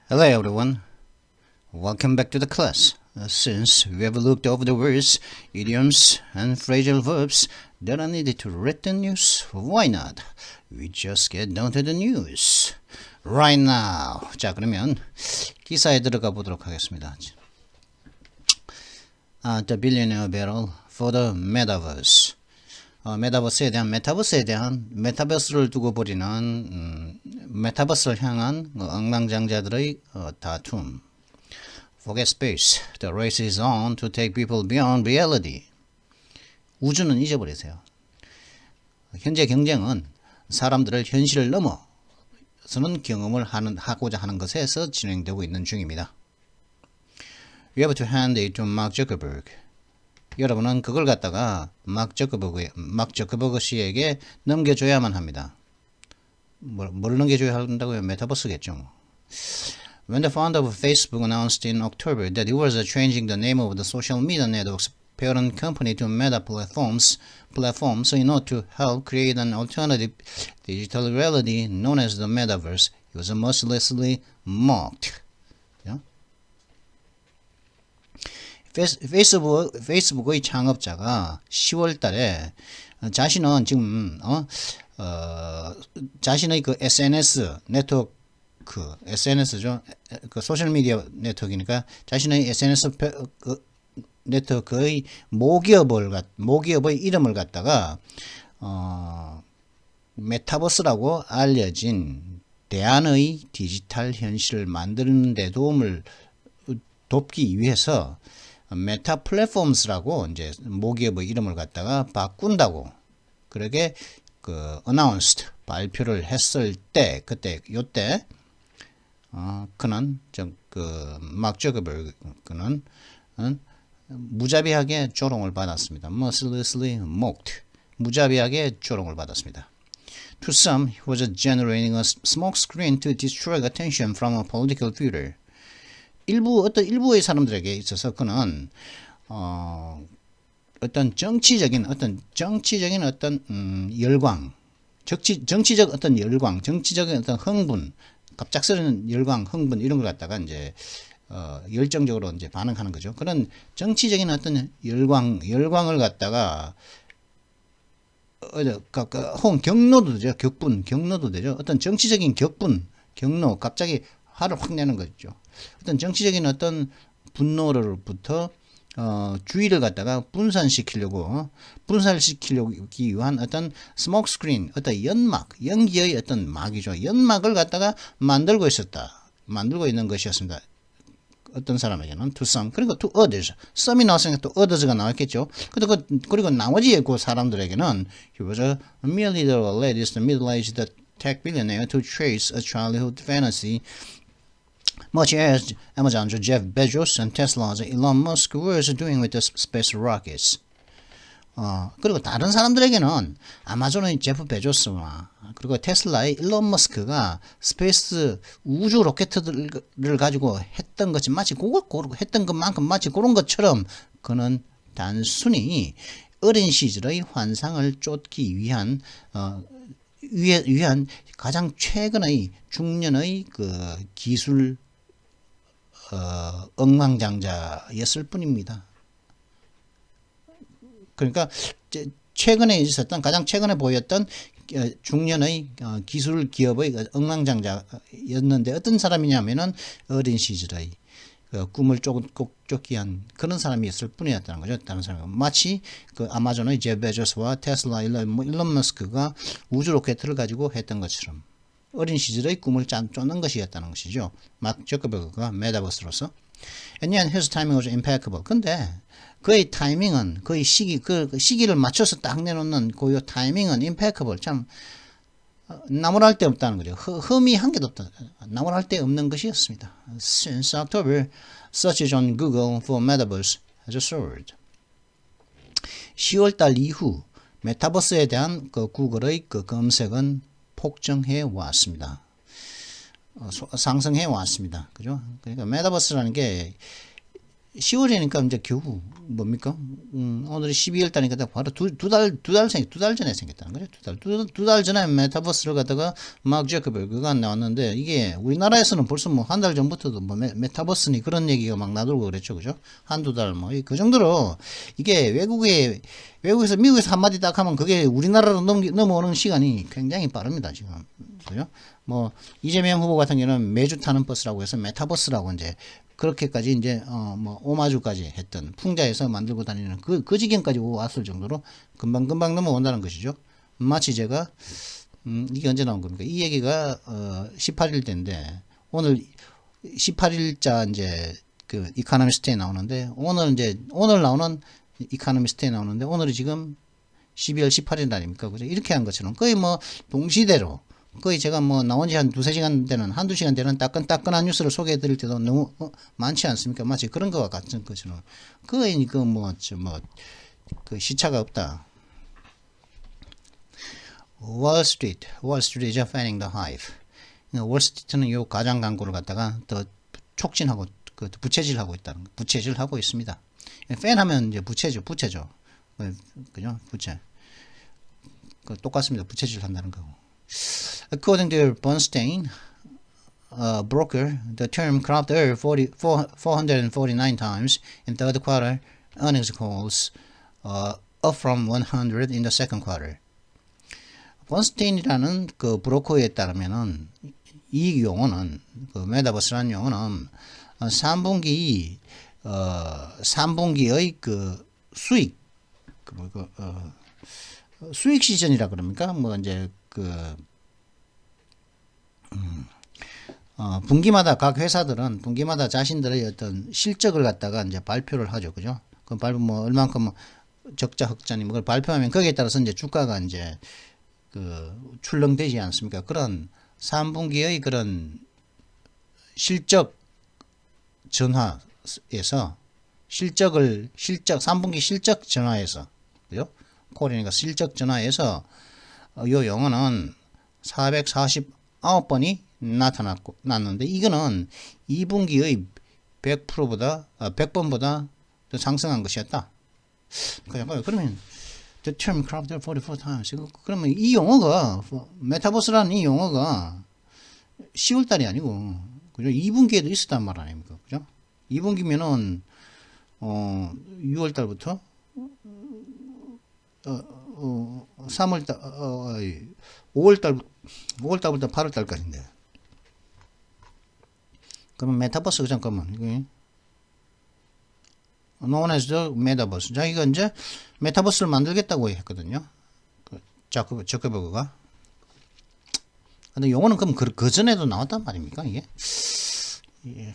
Hello everyone, welcome back to the class. Since we have looked over the words, idioms, and phrasal verbs that are needed to read the news, why not? We just get down to the news. Right now. 자, 그러면 기사에 들어가 보도록 하겠습니다. The billionaire battle for the metaverse. 메타버스에 대한 메타버스를 두고 벌이는 메타버스를 향한 엉망장자들의 다툼. Forget space. The race is on to take people beyond reality. 우주는 잊어버리세요. 현재 경쟁은 사람들을 현실을 넘어서는 경험을 하고자 하는 것에서 진행되고 있는 중입니다. You have to hand it to Mark Zuckerberg. 여러분은 그걸 갖다가 막 저크버그 씨에게 넘겨줘야만 합니다. 뭘 넘겨줘야 한다고요? 메타버스겠죠. When the founder of Facebook announced in October that he was changing the name of the social media network's parent company to Meta Platforms in order to help create an alternative digital reality known as the metaverse, he was mercilessly mocked. 페이스북의 창업자가 10월 달에 자신은 지금 자신의 그 SNS 네트워크 SNS죠. 그 소셜 미디어 네트워크니까 자신의 SNS 네트워크의 모기업의 이름을 갖다가 메타버스라고 알려진 대안의 디지털 현실을 만드는 데 도움을 돕기 위해서 메타 플랫폼스라고 이제 모기업의 이름을 갖다가 바꾼다고 그렇게 그 announced 발표를 했을 때 요때 그는 막 저크버그는 무자비하게 조롱을 받았습니다. mercilessly mocked. 무자비하게 조롱을 받았습니다. To some, he was generating a smokescreen to distract attention from a political feud. 일부의 사람들에게 있어서 그는 어떤 정치적인 열광, 정치적 어떤 열광, 정치적인 어떤 흥분, 갑작스러운 열광, 흥분 이런 걸 갖다가 이제 열정적으로 이제 반응하는 거죠. 그런 정치적인 어떤 열광을 갖다가 혹은 경로도 되죠. 경로도 되죠. 어떤 정치적인 경로, 갑자기 화를 확 내는 거죠. 어떤 정치적인 어떤 분노로부터 주의를 갖다가 분산시키기 위한 어떤 스모크 스크린, 어떤 연기의 어떤 막이죠. 연막을 갖다가 만들고 있는 것이었습니다. 어떤 사람에게는 to some, 그리고 to others. some이 나왔으니까 또 others가 나왔겠죠. 그리고 나머지 그 사람들에게는 he was merely the latest middle-aged tech billionaire to chase a childhood fantasy much as Amazon's Jeff Bezos and Tesla's Elon Musk were doing with the space rockets. 그리고 다른 사람들에게는 아마존의 제프 베조스나 그리고 테슬라의 일론 머스크가 스페이스 우주 로켓들을 가지고 했던 것이 마치 했던 것만큼 마치 그런 것처럼 그는 단순히 어린 시절의 환상을 쫓기 위한 가장 최근의 중년의 그 기술 엉망장자였을 뿐입니다. 그러니까 가장 최근에 보였던 중년의 기술 기업의 엉망장자였는데 어떤 사람이냐면은 어린 시절의 꿈을 쫓기 위한 그런 사람이었을 뿐이었다는 거죠. 다른 사람은 마치 그 아마존의 제프 베조스와 테슬라 일론 머스크가 우주 로켓을 가지고 했던 것처럼 어린 시절의 꿈을 쫓는 것이었다는 것이죠. 막 저크버그가 메타버스로서. And yet his timing was impeccable. 근데 그의 타이밍은 그 시기를 맞춰서 딱 내놓는 그 타이밍은 impeccable. 참 나무랄 데 없다는 거죠. 흠이 한 개도 없다. 나무랄 데 없는 것이었습니다. Since October, searches on Google for metaverse has soared. 10월 달 이후 메타버스에 대한 그 구글의 그 검색은 폭증해 왔습니다. 상승해 왔습니다. 그죠? 그러니까 메타버스라는 게 10월이니까 이제 겨우 뭡니까? 오늘이 12월 달이니까 바로 두 달 전에 생겼다는 거죠. 두 달 전에 메타버스를 갖다가 마크 저커버그가 나왔는데 이게 우리나라에서는 벌써 뭐 한 달 전부터도 뭐 메타버스니 그런 얘기가 막 나돌고 그랬죠. 그죠? 한두 달 뭐 그 정도로 이게 외국에서 미국에서 한마디 딱 하면 그게 우리나라로 넘어오는 시간이 굉장히 빠릅니다. 지금. 그죠? 뭐 이재명 후보 같은 경우는 매주 타는 버스라고 해서 메타버스라고 이제 그렇게까지 이제 뭐 오마주까지 했던 풍자에서 만들고 다니는 그 지경까지 왔을 정도로 금방 넘어온다는 것이죠. 마치 제가 이게 언제 나온 겁니까? 이 얘기가 18일 때인데 오늘 18일자 이제 그 이코노미스트에 나오는데 오늘 나오는 이코노미스트에 나오는데 오늘이 지금 12월 18일 날입니까? 그죠? 이렇게 한 것처럼 거의 뭐 동시대로 거의 제가 뭐 나온 지 한 두세 시간 되는 한두 시간 되는 따끈따끈한 뉴스를 소개해 드릴 때도 너무 많지 않습니까? 마치 그런 거와 같은 것처럼 거의 그 시차가 없다. 월스트리트이죠. fanning the hive. 월스트리트는 요 가장 광고를 갖다가 더 촉진하고 그 부채질하고 있다는 거. 부채질하고 있습니다. 팬하면 이제 부채죠. 그죠? 부채. 그 똑같습니다. 부채질 한다는 거고. According to Bernstein, broker, the term cropped up 449 times in third quarter earnings calls, up from 100 in the second quarter. 번스테인이라는 그 브로커에 따르면은 이 용어는 그 메타버스라는 용어는 3분기의 그 수익 수익 시즌이라 그럽니까? 뭐 이제 분기마다 각 회사들은 분기마다 자신들의 어떤 실적을 갖다가 이제 발표를 하죠. 그죠? 그 발표 뭐 얼만큼 적자 흑자니 뭐 그걸 발표하면 거기에 따라서 이제 주가가 이제 그 출렁되지 않습니까? 그런 3분기의 그런 실적 전화에서 3분기 실적 전화에서 그죠? 콜이니까 실적 전화에서 요 용어는 449번이 나타났는데 이거는 2분기의 100번보다 더 상승한 것이었다. 그러면 the term cropped up 44 times. 그러면 이 용어가 메타버스라는 이 용어가 10월 달이 아니고 그죠? 2분기에도 있었단 말 아닙니까? 그죠? 2분기면은 6월 달부터 3월 달 5월 달부터 8월 달까지인데. 그러면 메타버스 잠깐만. 이게 known as the metaverse. 자기가 이제 메타버스를 만들겠다고 했거든요. 저커버그가. 근데 용어는 그럼 그 전에도 나왔단 말입니까, 이게? 예.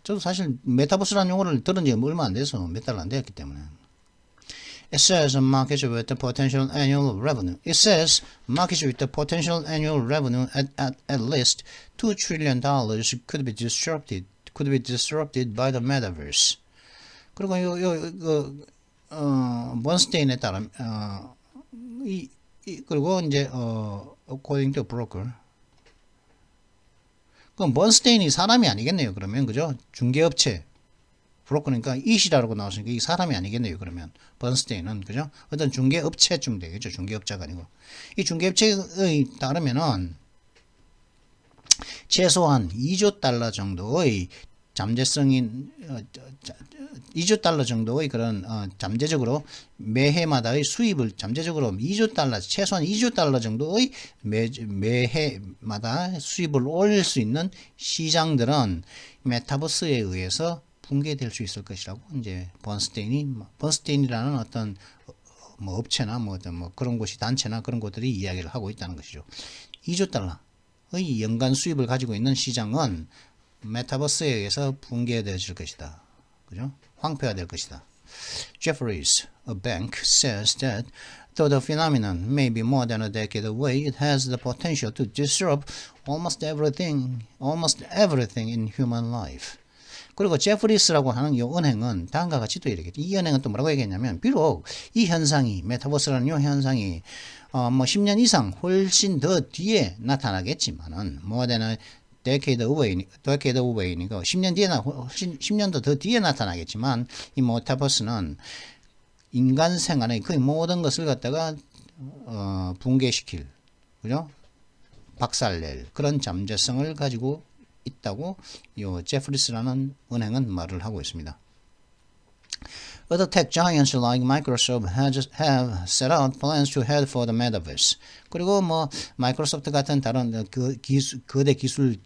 저도 사실 메타버스라는 용어를 들은 지 얼마 안 돼서 몇 달 안 되었기 때문에. It says markets with the potential annual revenue. It says markets with the potential annual revenue at least $2 trillion could be disrupted by the metaverse. 그리고 번스테인에 따르면 그리고 이제 according to broker. 그럼 번스테인이 사람이 아니겠네요. 그러면 그죠? 중개업체. 브로커니까 이시라고 나왔으니까 이 사람이 아니겠네요. 그러면 번스테인은 그죠? 어떤 중개업체쯤 되겠죠. 중개업자가 아니고 이 중개업체에 따르면은 최소한 2조 달러 정도의 잠재성인 2조 달러 정도의 그런 잠재적으로 매해마다의 수입을 잠재적으로 2조 달러 최소한 2조 달러 정도의 매해마다 수입을 올릴 수 있는 시장들은 메타버스에 의해서 붕괴될 수 있을 것이라고 이제 번스테인이라는 어떤 뭐 업체나 뭐 그런 곳이 단체나 그런 곳들이 이야기를 하고 있다는 것이죠. 2조 달러의 연간 수입을 가지고 있는 시장은 메타버스에 의해서 붕괴되어질 것이다. 그죠? 황폐화 될 것이다. Jefferies, a bank, says that though the phenomenon may be more than a decade away, it has the potential to disrupt almost everything in human life. 그리고 제프리스라고 하는 이 은행은 다음과 같이 또 이렇게 이 은행은 또 뭐라고 얘기했냐면 비록 이 현상이 메타버스라는 이 현상이 뭐 10년 이상 훨씬 더 뒤에 나타나겠지만은 more than a decade away니까 10년 뒤에 10년도 더 뒤에 나타나겠지만 이 메타버스는 인간 생활의 거의 모든 것을 갖다가 붕괴시킬, 그죠? 박살낼 그런 잠재성을 가지고 있다고 요 제프리스라는 은행은 말을 하고 있습니다. Other tech giants like Microsoft have set out plans to head for the metaverse. 그리고 뭐 마이크로소프트 같은 다른 거대 기술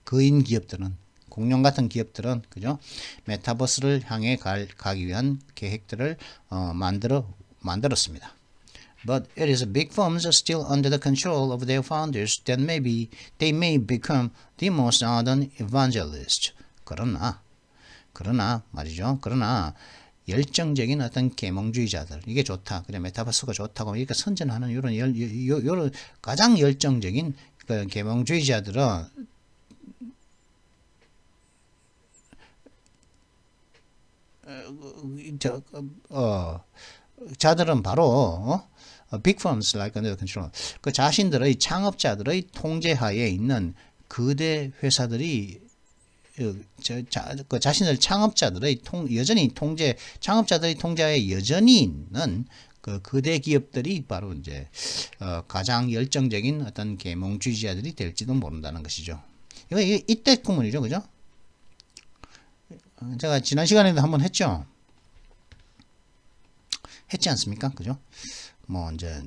거인 기업들은, 공룡 같은 기업들은, 그죠? 메타버스를 향해 가기 위한 계획들을 만들었습니다. But it is big firms still under the control of their founders that they may become the most ardent evangelists. 그러나 말이죠. 그러나 열정적인 어떤 계몽주의자들, 이게 좋다, 그래 메타버스가 좋다고 이렇게 선전하는 이런 가장 열정적인 그 계몽주의자들은 자들은 바로 big firms like under control, 그 자신들의 창업자들의 통제하에 있는 거대 회사들이 그 자신들 창업자들의 창업자들의 통제하에 여전히 있는 그 거대 기업들이 바로 이제 가장 열정적인 어떤 계몽주의자들이 될지도 모른다는 것이죠. 이거 이때 구문이죠, 그죠? 제가 지난 시간에도 한번 했죠. 했지 않습니까? 그죠? 뭐 이제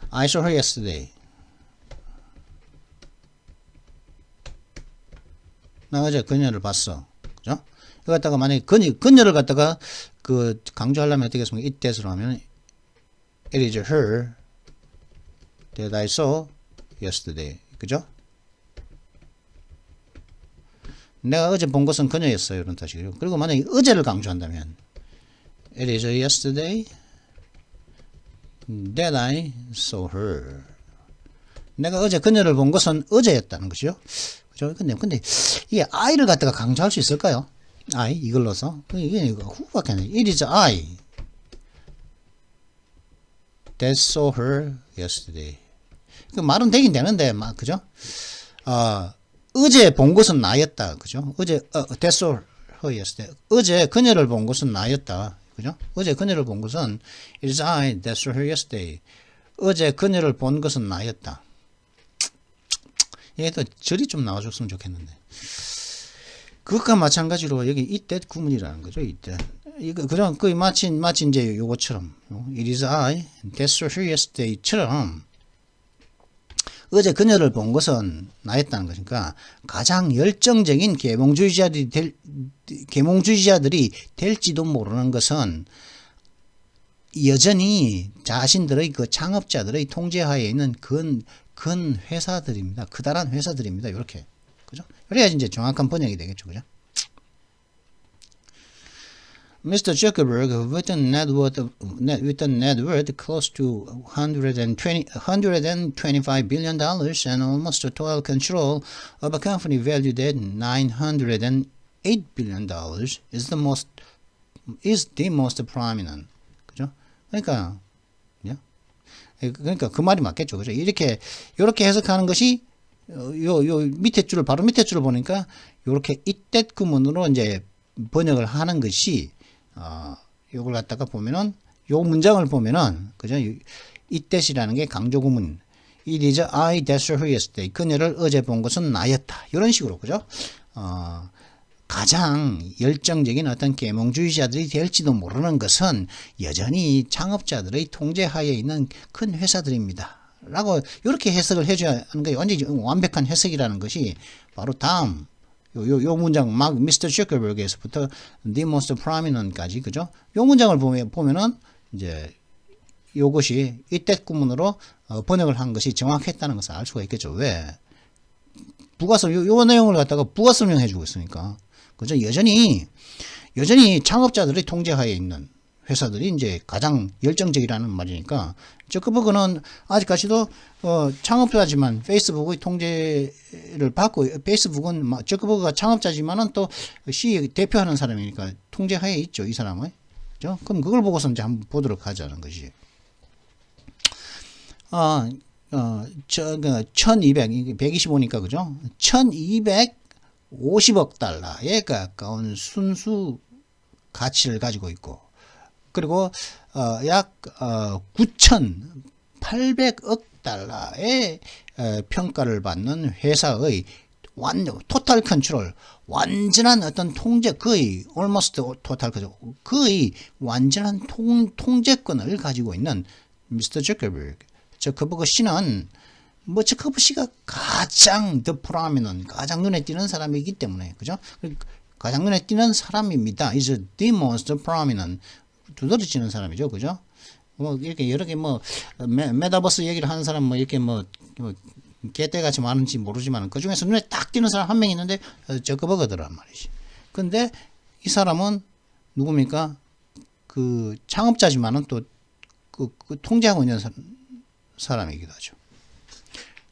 I saw her yesterday. 나 어제 그녀를 봤어. 그죠? 이거 갖다가 만약에 그녀를 갖다가 그 강조하려면 어떻게 했습니까? 이때로 하면 it is her that I saw yesterday. 그죠? 내가 어제 본 것은 그녀였어요. 이런 뜻이고요. 그리고 만약에 어제를 강조한다면 it is yesterday that I saw her. 내가 어제 그녀를 본 것은 어제였다는 것이죠. 그죠? 근데 이게 I를 갖다가 강조할 수 있을까요? I 이걸로서 이게 후밖에 안 돼. It is I that saw her yesterday. 그 말은 되긴 되는데, 그죠? 어제 본 것은 나였다. 그죠? 어제, that saw her yesterday. 어제 그녀를 본 것은 나였다. 그죠? 어제 그녀를 본 것은 it is I that saw her yesterday. 어제 그녀를 본 것은 나였다. 얘도 절이 좀 나와줬으면 좋겠는데. 그것과 마찬가지로 여기 이때 구문이라는 거죠. 이때. 이거 그냥 거의 마치 이제 요거처럼 it is I that saw her yesterday처럼 어제 그녀를 본 것은 나였다는 것이니까 가장 열정적인 계몽주의자들이 될지도 모르는 것은 여전히 자신들의 그 창업자들의 통제하에 있는 큰 회사들입니다. 커다란 회사들입니다. 이렇게. 그죠? 그래야지 이제 정확한 번역이 되겠죠. 그죠? Mr. Zuckerberg, with a net worth close to $125 billion and almost total control of a company valued at $908 billion, is the most prominent. 그죠? 그러니까 그 말이 맞겠죠. 그죠? 이렇게 해석하는 것이 바로 밑에 줄을 보니까 요렇게 이때 구문으로 이제 번역을 하는 것이 요걸 갖다가 보면은 요 문장을 보면은 그죠? 이때시라는 게 강조 구문. It is I that saw her yesterday. 그녀를 어제 본 것은 나였다. 이런 식으로 그죠? 가장 열정적인 어떤 계몽주의자들이 될지도 모르는 것은 여전히 창업자들의 통제하에 있는 큰 회사들입니다. 라고 이렇게 해석을 해줘야 하는 거예요. 완전히 완벽한 해석이라는 것이 바로 다음 요 문장 막 미스터 주커버그에서부터 the most prominent까지 그죠? 요 문장을 보면은 이제 요것이 이때 구문으로 번역을 한 것이 정확했다는 것을 알 수가 있겠죠. 왜? 요 내용을 갖다가 부가 설명해 주고 있으니까. 그죠? 여전히 창업자들의 통제하에 있는 회사들이 이제 가장 열정적이라는 말이니까 저커버그는 아직까지도 창업자지만 페이스북의 통제를 받고 페이스북은 저커버그가 창업자지만은 또 대표하는 사람이니까 통제하에 있죠. 이 사람은. 그죠? 그럼 그걸 보고서 이제 한번 보도록 하자는 것이. 1200, 125니까, 그죠? 1250억 달러에 가까운 순수 가치를 가지고 있고, 그리고, 약, 9,800억 달러의 평가를 받는 회사의 토탈 컨트롤, 완전한 어떤 통제, 거의 almost 토탈 컨트롤, 거의 완전한 통제권을 가지고 있는 미스터 저커버그 씨는 저커버그 씨가 가장 더 프로미넌, 가장 눈에 띄는 사람이기 때문에, 그죠? 가장 눈에 띄는 사람입니다. is the most prominent, 두드러지는 사람이죠, 그죠? 이렇게 여러 개 메타버스 얘기를 하는 사람 이렇게 개떼같이 많은지 모르지만 그 중에서 눈에 딱 띄는 사람 한 명 있는데 저커버거더란 말이지. 근데 이 사람은 누굽니까? 그 창업자지만은 또 그 통제하고 있는 사람이기도 하죠.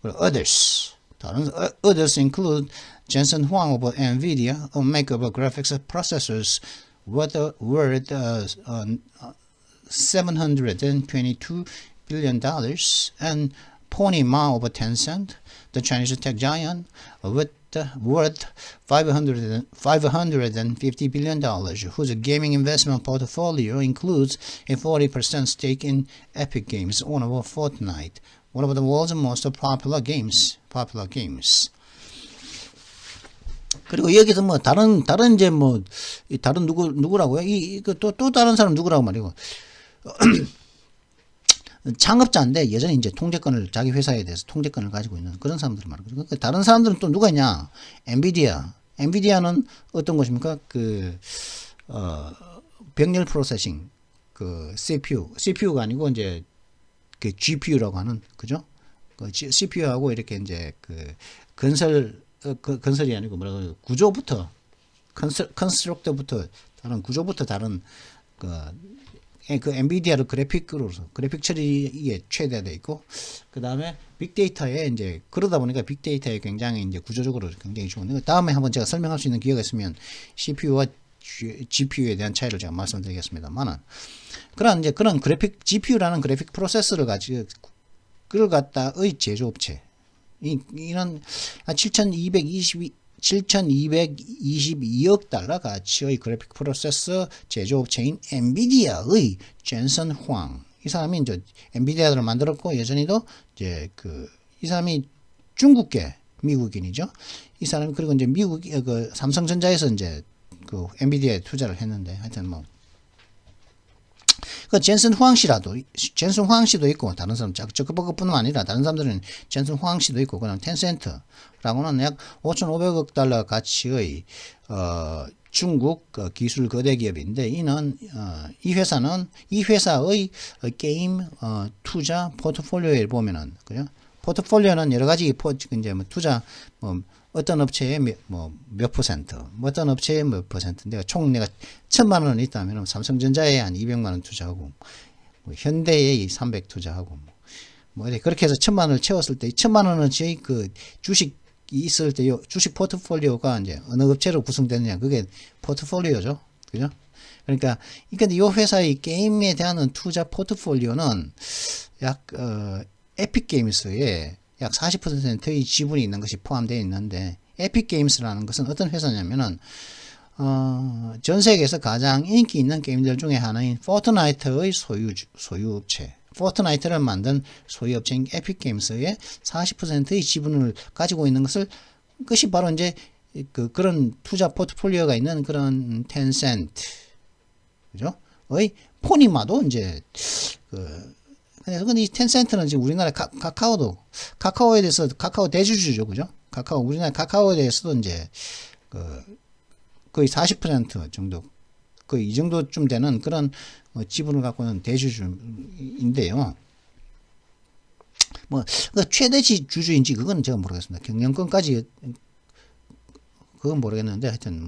Others, 다른 others include Jensen Huang of NVIDIA, a maker of graphics processors worth $722 billion, and Pony Ma of Tencent, the Chinese tech giant, worth $550 billion, whose gaming investment portfolio includes a 40% stake in Epic Games, owner of Fortnite, one of the world's most popular games. 그리고 여기서 다른 이제 다른 누구라고요? 또 다른 사람 누구라고 말이고. 창업자인데 여전히 이제 통제권을, 자기 회사에 대해서 통제권을 가지고 있는 그런 사람들 말이고. 그러니까 다른 사람들은 또 누가 있냐? 엔비디아는 어떤 것입니까? 병렬 프로세싱, CPU가 아니고 이제 GPU라고 하는, 그죠? CPU하고 이렇게 이제 건설이 아니고 구조부터, 컨스트럭터부터 다른 구조부터 다른 엔비디아를 그래픽 처리에 최대되어 있고, 그 다음에 빅데이터에 이제, 그러다 보니까 빅데이터에 굉장히 이제 구조적으로 굉장히 좋은데, 다음에 한번 제가 설명할 수 있는 기회가 있으면 CPU와 GPU에 대한 차이를 제가 말씀드리겠습니다만은, 그런 GPU라는 그래픽 프로세서를 가지고, 그걸 갖다의 제조업체, 이런 7,222억 달러 가치의 그래픽 프로세서 제조업체인 엔비디아의 젠슨 황, 이 사람이 이제 엔비디아를 만들었고, 예전에도 이제 이 사람이 중국계 미국인이죠. 이 사람이, 그리고 이제 삼성전자에서 이제 엔비디아에 투자를 했는데, 하여튼 젠슨 후앙 씨도 있고, 다른 사람, 저커버그뿐만 아니라 다른 사람들은 젠슨 후앙 씨도 있고, 그다음 텐센트라고는 약 5,500억 달러 가치의 중국 기술 거대 기업인데, 이 회사의 게임 투자 포트폴리오에 보면은, 그죠? 포트폴리오는 여러 가지 이제 투자 어떤 업체에 몇 퍼센트, 어떤 업체에 몇 퍼센트인데, 총 내가 1,000만 원 있다면 삼성전자에 한 200만 원 투자하고, 현대에 300 투자하고, 그렇게 해서 1,000만 원을 채웠을 때, 1,000만 원어치 주식이 있을 때, 주식 포트폴리오가 이제 어느 업체로 구성되느냐, 그게 포트폴리오죠. 그죠? 그러니까, 이 회사의 게임에 대한 투자 포트폴리오는 약, 에픽 게임스에 약 40%의 지분이 있는 것이 포함되어 있는데, 에픽 게임스라는 것은 어떤 회사냐면은, 전 세계에서 가장 인기 있는 게임들 중에 하나인 포트나이트의 소유업체, 포트나이트를 만든 소유업체인 에픽 게임스의 40%의 지분을 가지고 있는 것이 바로 이제 그런 투자 포트폴리오가 있는 그런 텐센트, 그죠? 의 포니마도 이제 그래서 이 텐센트는 지금 우리나라 카카오에 대해서 카카오 대주주죠, 그죠? 우리나라 카카오에 대해서도 이제 거의 40% 정도, 거의 이 정도쯤 되는 그런 지분을 갖고 있는 대주주인데요. 최대 주주인지 그건 제가 모르겠습니다. 경영권까지 그건 모르겠는데, 하여튼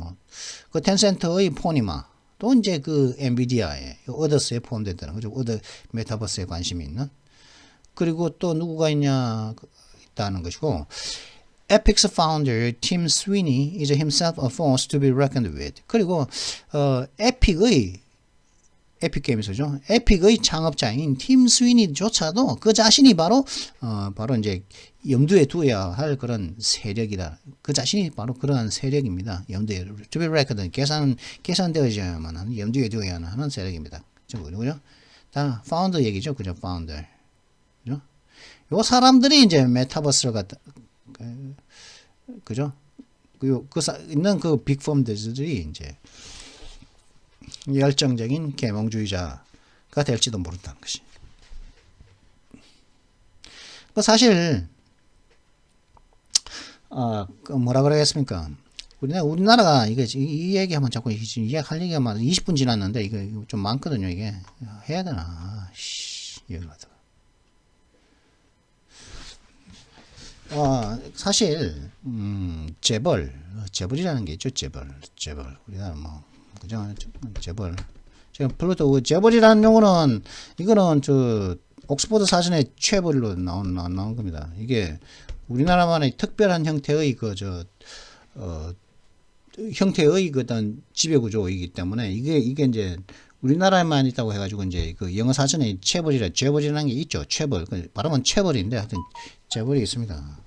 텐센트의 포니마, 또 이제 엔비디아에, 어더스에 포함된다는 거죠. 어더 메타버스에 관심이 있는. 그리고 또 누구가 있다는 것이고, Epic's founder Tim Sweeney is himself a force to be reckoned with. 그리고 에픽의 에픽 게임스죠. 에픽의 창업자인 팀 스위니조차도 그 자신이 바로 바로 이제 염두에 두어야 할 그런 세력이다. 그 자신이 바로 그러한 세력입니다. 염두에 to be reckoned 계산되어야만 하는 염두에 두어야 하는 세력입니다. 그죠? 다 파운더 얘기죠. 그죠? 파운더. 그죠? 요 사람들이 이제 메타버스를 갖다 그죠? 있는 그 빅펌들이 이제 열정적인 계몽주의자가 될지도 모른다는 것이. 사실 뭐라 그러겠습니까? 우리나라가 이 얘기하면 자꾸 이야기할 얘기가 막 20분 지났는데 이거 좀 많거든요. 이게 해야 되나? 사실 재벌이라는 게 있죠. 재벌 우리나라 뭐 그죠? 재벌. 지금 플루토 재벌이라는 용어는 이거는 저 옥스퍼드 사전에 최벌로 나온 겁니다. 이게 우리나라만의 특별한 형태의 형태의 어떤 지배구조이기 때문에 이게 이제 우리나라에만 있다고 해가지고 이제 그 영어 사전에 재벌이라는 게 있죠. 재벌. 발음은 체벌인데 하여튼 재벌이 있습니다.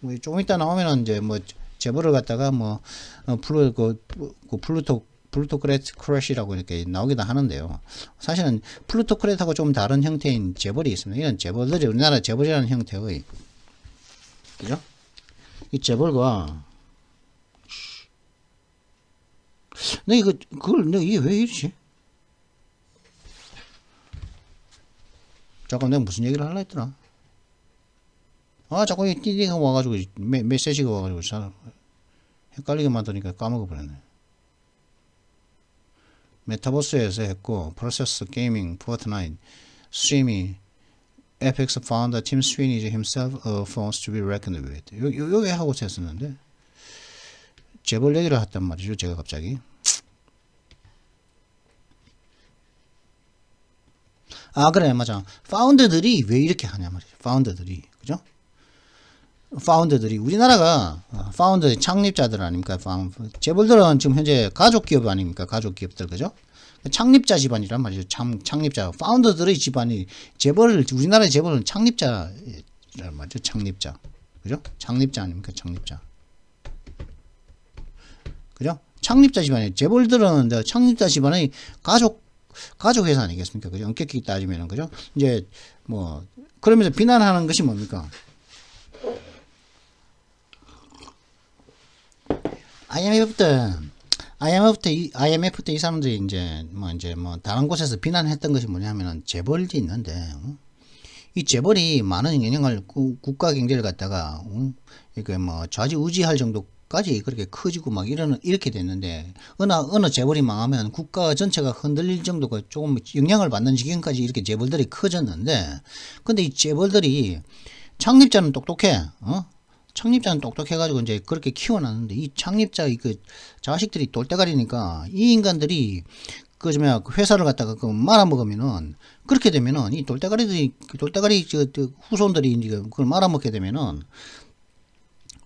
뭐 조금 이따 나오면은 이제 뭐 재벌을 갖다가 뭐 플루토크래시라고 이렇게 나오기도 하는데요. 사실은 플루토크래트하고 좀 다른 형태인 재벌이 있습니다. 이런 재벌들이 우리나라 재벌이라는 형태의 그죠? 이 재벌과 이게 왜 이러지? 잠깐 내가 무슨 얘기를 하려 했더라? 자꾸 이 띠디가 와가지고 메시지가 와가지고 헷갈리게 만드니까 까먹어버렸네. 메타버스에서 했고 프로세스 게이밍 포트나이트 스트리밍 에픽스 파운더 팀 스위니 himself phones to be reckoned with. 요게 하고 했었는데 재벌 얘기를 했단 말이죠. 제가 갑자기 그래 맞아. 파운더들이 왜 이렇게 하냐 말이죠. 파운더들이 그죠? 파운더들이 우리나라가 파운더 창립자들 아닙니까? 재벌들은 지금 현재 가족 기업 아닙니까? 가족 기업들 그죠? 창립자 집안이란 말이죠. 창립자 파운더들의 집안이 우리나라의 재벌은 창립자란 말이죠. 창립자 그죠? 창립자 아닙니까? 창립자 그죠? 창립자 집안이 재벌들은 창립자 집안의 가족 회사 아니겠습니까? 그죠? 엄격히 따지면은 그죠? 이제 뭐 그러면서 비난하는 것이 뭡니까? IMF 때 이 사람들이 이제 뭐 다른 곳에서 비난했던 것이 뭐냐면은 재벌이 있는데 이 재벌이 많은 영향을 국가 경제를 갖다가 이렇게 뭐 좌지우지할 정도까지 그렇게 커지고 막 이렇게 됐는데 어느 재벌이 망하면 국가 전체가 흔들릴 정도가 조금 영향을 받는 지경까지 이렇게 재벌들이 커졌는데 근데 이 재벌들이 창립자는 똑똑해 창립자는 똑똑해가지고 이제 그렇게 키워놨는데 이 창립자의 그 자식들이 똘대가리니까 이 인간들이 회사를 갖다가 말아먹으면은 그렇게 되면은 이 똘대가리 후손들이 이제 그걸 말아먹게 되면은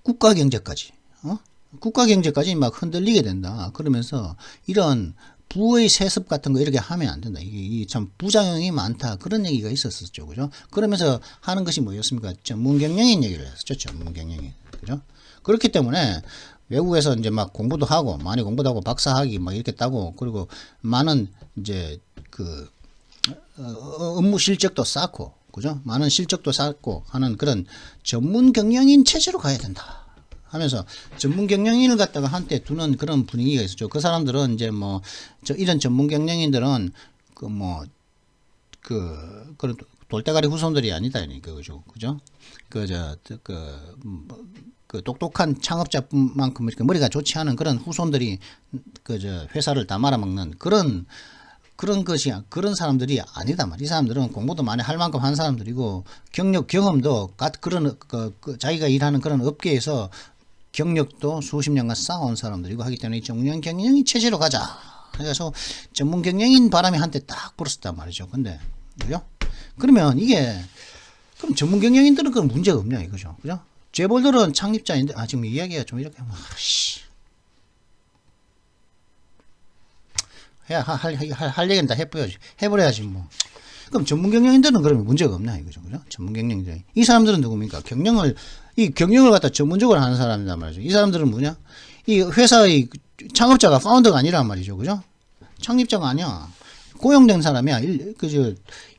국가 경제까지 막 흔들리게 된다. 그러면서 이런 부의 세습 같은 거 이렇게 하면 안 된다. 이게 참 부작용이 많다. 그런 얘기가 있었었죠. 그죠? 그러면서 하는 것이 뭐였습니까? 전문 경영인 얘기를 했었죠. 전문 경영인. 그죠? 그렇기 때문에 외국에서 이제 막 공부도 하고, 많이 공부도 하고, 박사학위 막 이렇게 따고, 그리고 많은 이제 업무 실적도 쌓고, 그죠? 많은 실적도 쌓고 하는 그런 전문 경영인 체제로 가야 된다. 하면서 전문 경영인을 갖다가 한때 두는 그런 분위기가 있었죠. 그 사람들은 이제 이런 전문 경영인들은 그런 돌대가리 후손들이 아니다. 그죠? 그죠? 그 똑똑한 창업자만큼 이렇게 머리가 좋지 않은 그런 후손들이 회사를 다 말아먹는 그런 그런 사람들이 아니다 말이야. 이 사람들은 공부도 많이 할 만큼 한 사람들이고 경험도 자기가 일하는 그런 업계에서 경력도 수십 년간 쌓아온 사람들이고 하기 때문에 전문 경영인 체제로 가자. 그래서 전문 경영인 바람이 한때 딱 불었단 말이죠. 근데 그죠? 그러면 그럼 전문 경영인들은 그런 문제가 없냐 이거죠. 그죠? 재벌들은 창립자인데 지금 이야기가 좀 이렇게 하면 할 얘기는 다 해버려야지 뭐. 그럼 전문 경영인들은 그러면 문제가 없나 이거죠, 그죠? 전문 경영인들. 이 사람들은 누굽니까? 이 경영을 갖다 전문적으로 하는 사람이란 말이죠. 이 사람들은 뭐냐? 이 회사의 창업자가 파운더가 아니란 말이죠, 그죠? 창립자가 아니야. 고용된 사람이야.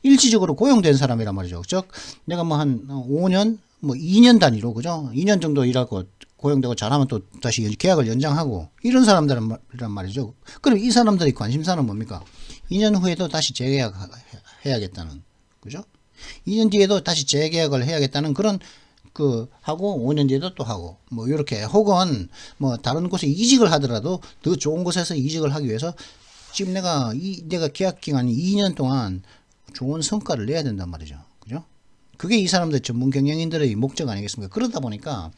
일시적으로 고용된 사람이란 말이죠. 즉, 내가 뭐 한 5년, 뭐 2년 단위로, 그죠? 2년 정도 일하고 고용되고 잘하면 또 다시 계약을 연장하고, 이런 사람들이란 말이죠. 그럼 이 사람들의 관심사는 뭡니까? 2년 후에도 다시 재계약 해야겠다는, 그죠? 2년 뒤에도 다시 재계약을 해야겠다는 그런, 하고, 5년 뒤에도 또 하고, 뭐, 이렇게, 혹은, 뭐, 다른 곳에 이직을 하더라도 더 좋은 곳에서 이직을 하기 위해서 지금 내가 계약 기간이 2년 동안 좋은 성과를 내야 된단 말이죠. 그죠? 그게 이 사람들 전문 경영인들의 목적 아니겠습니까? 그러다 보니까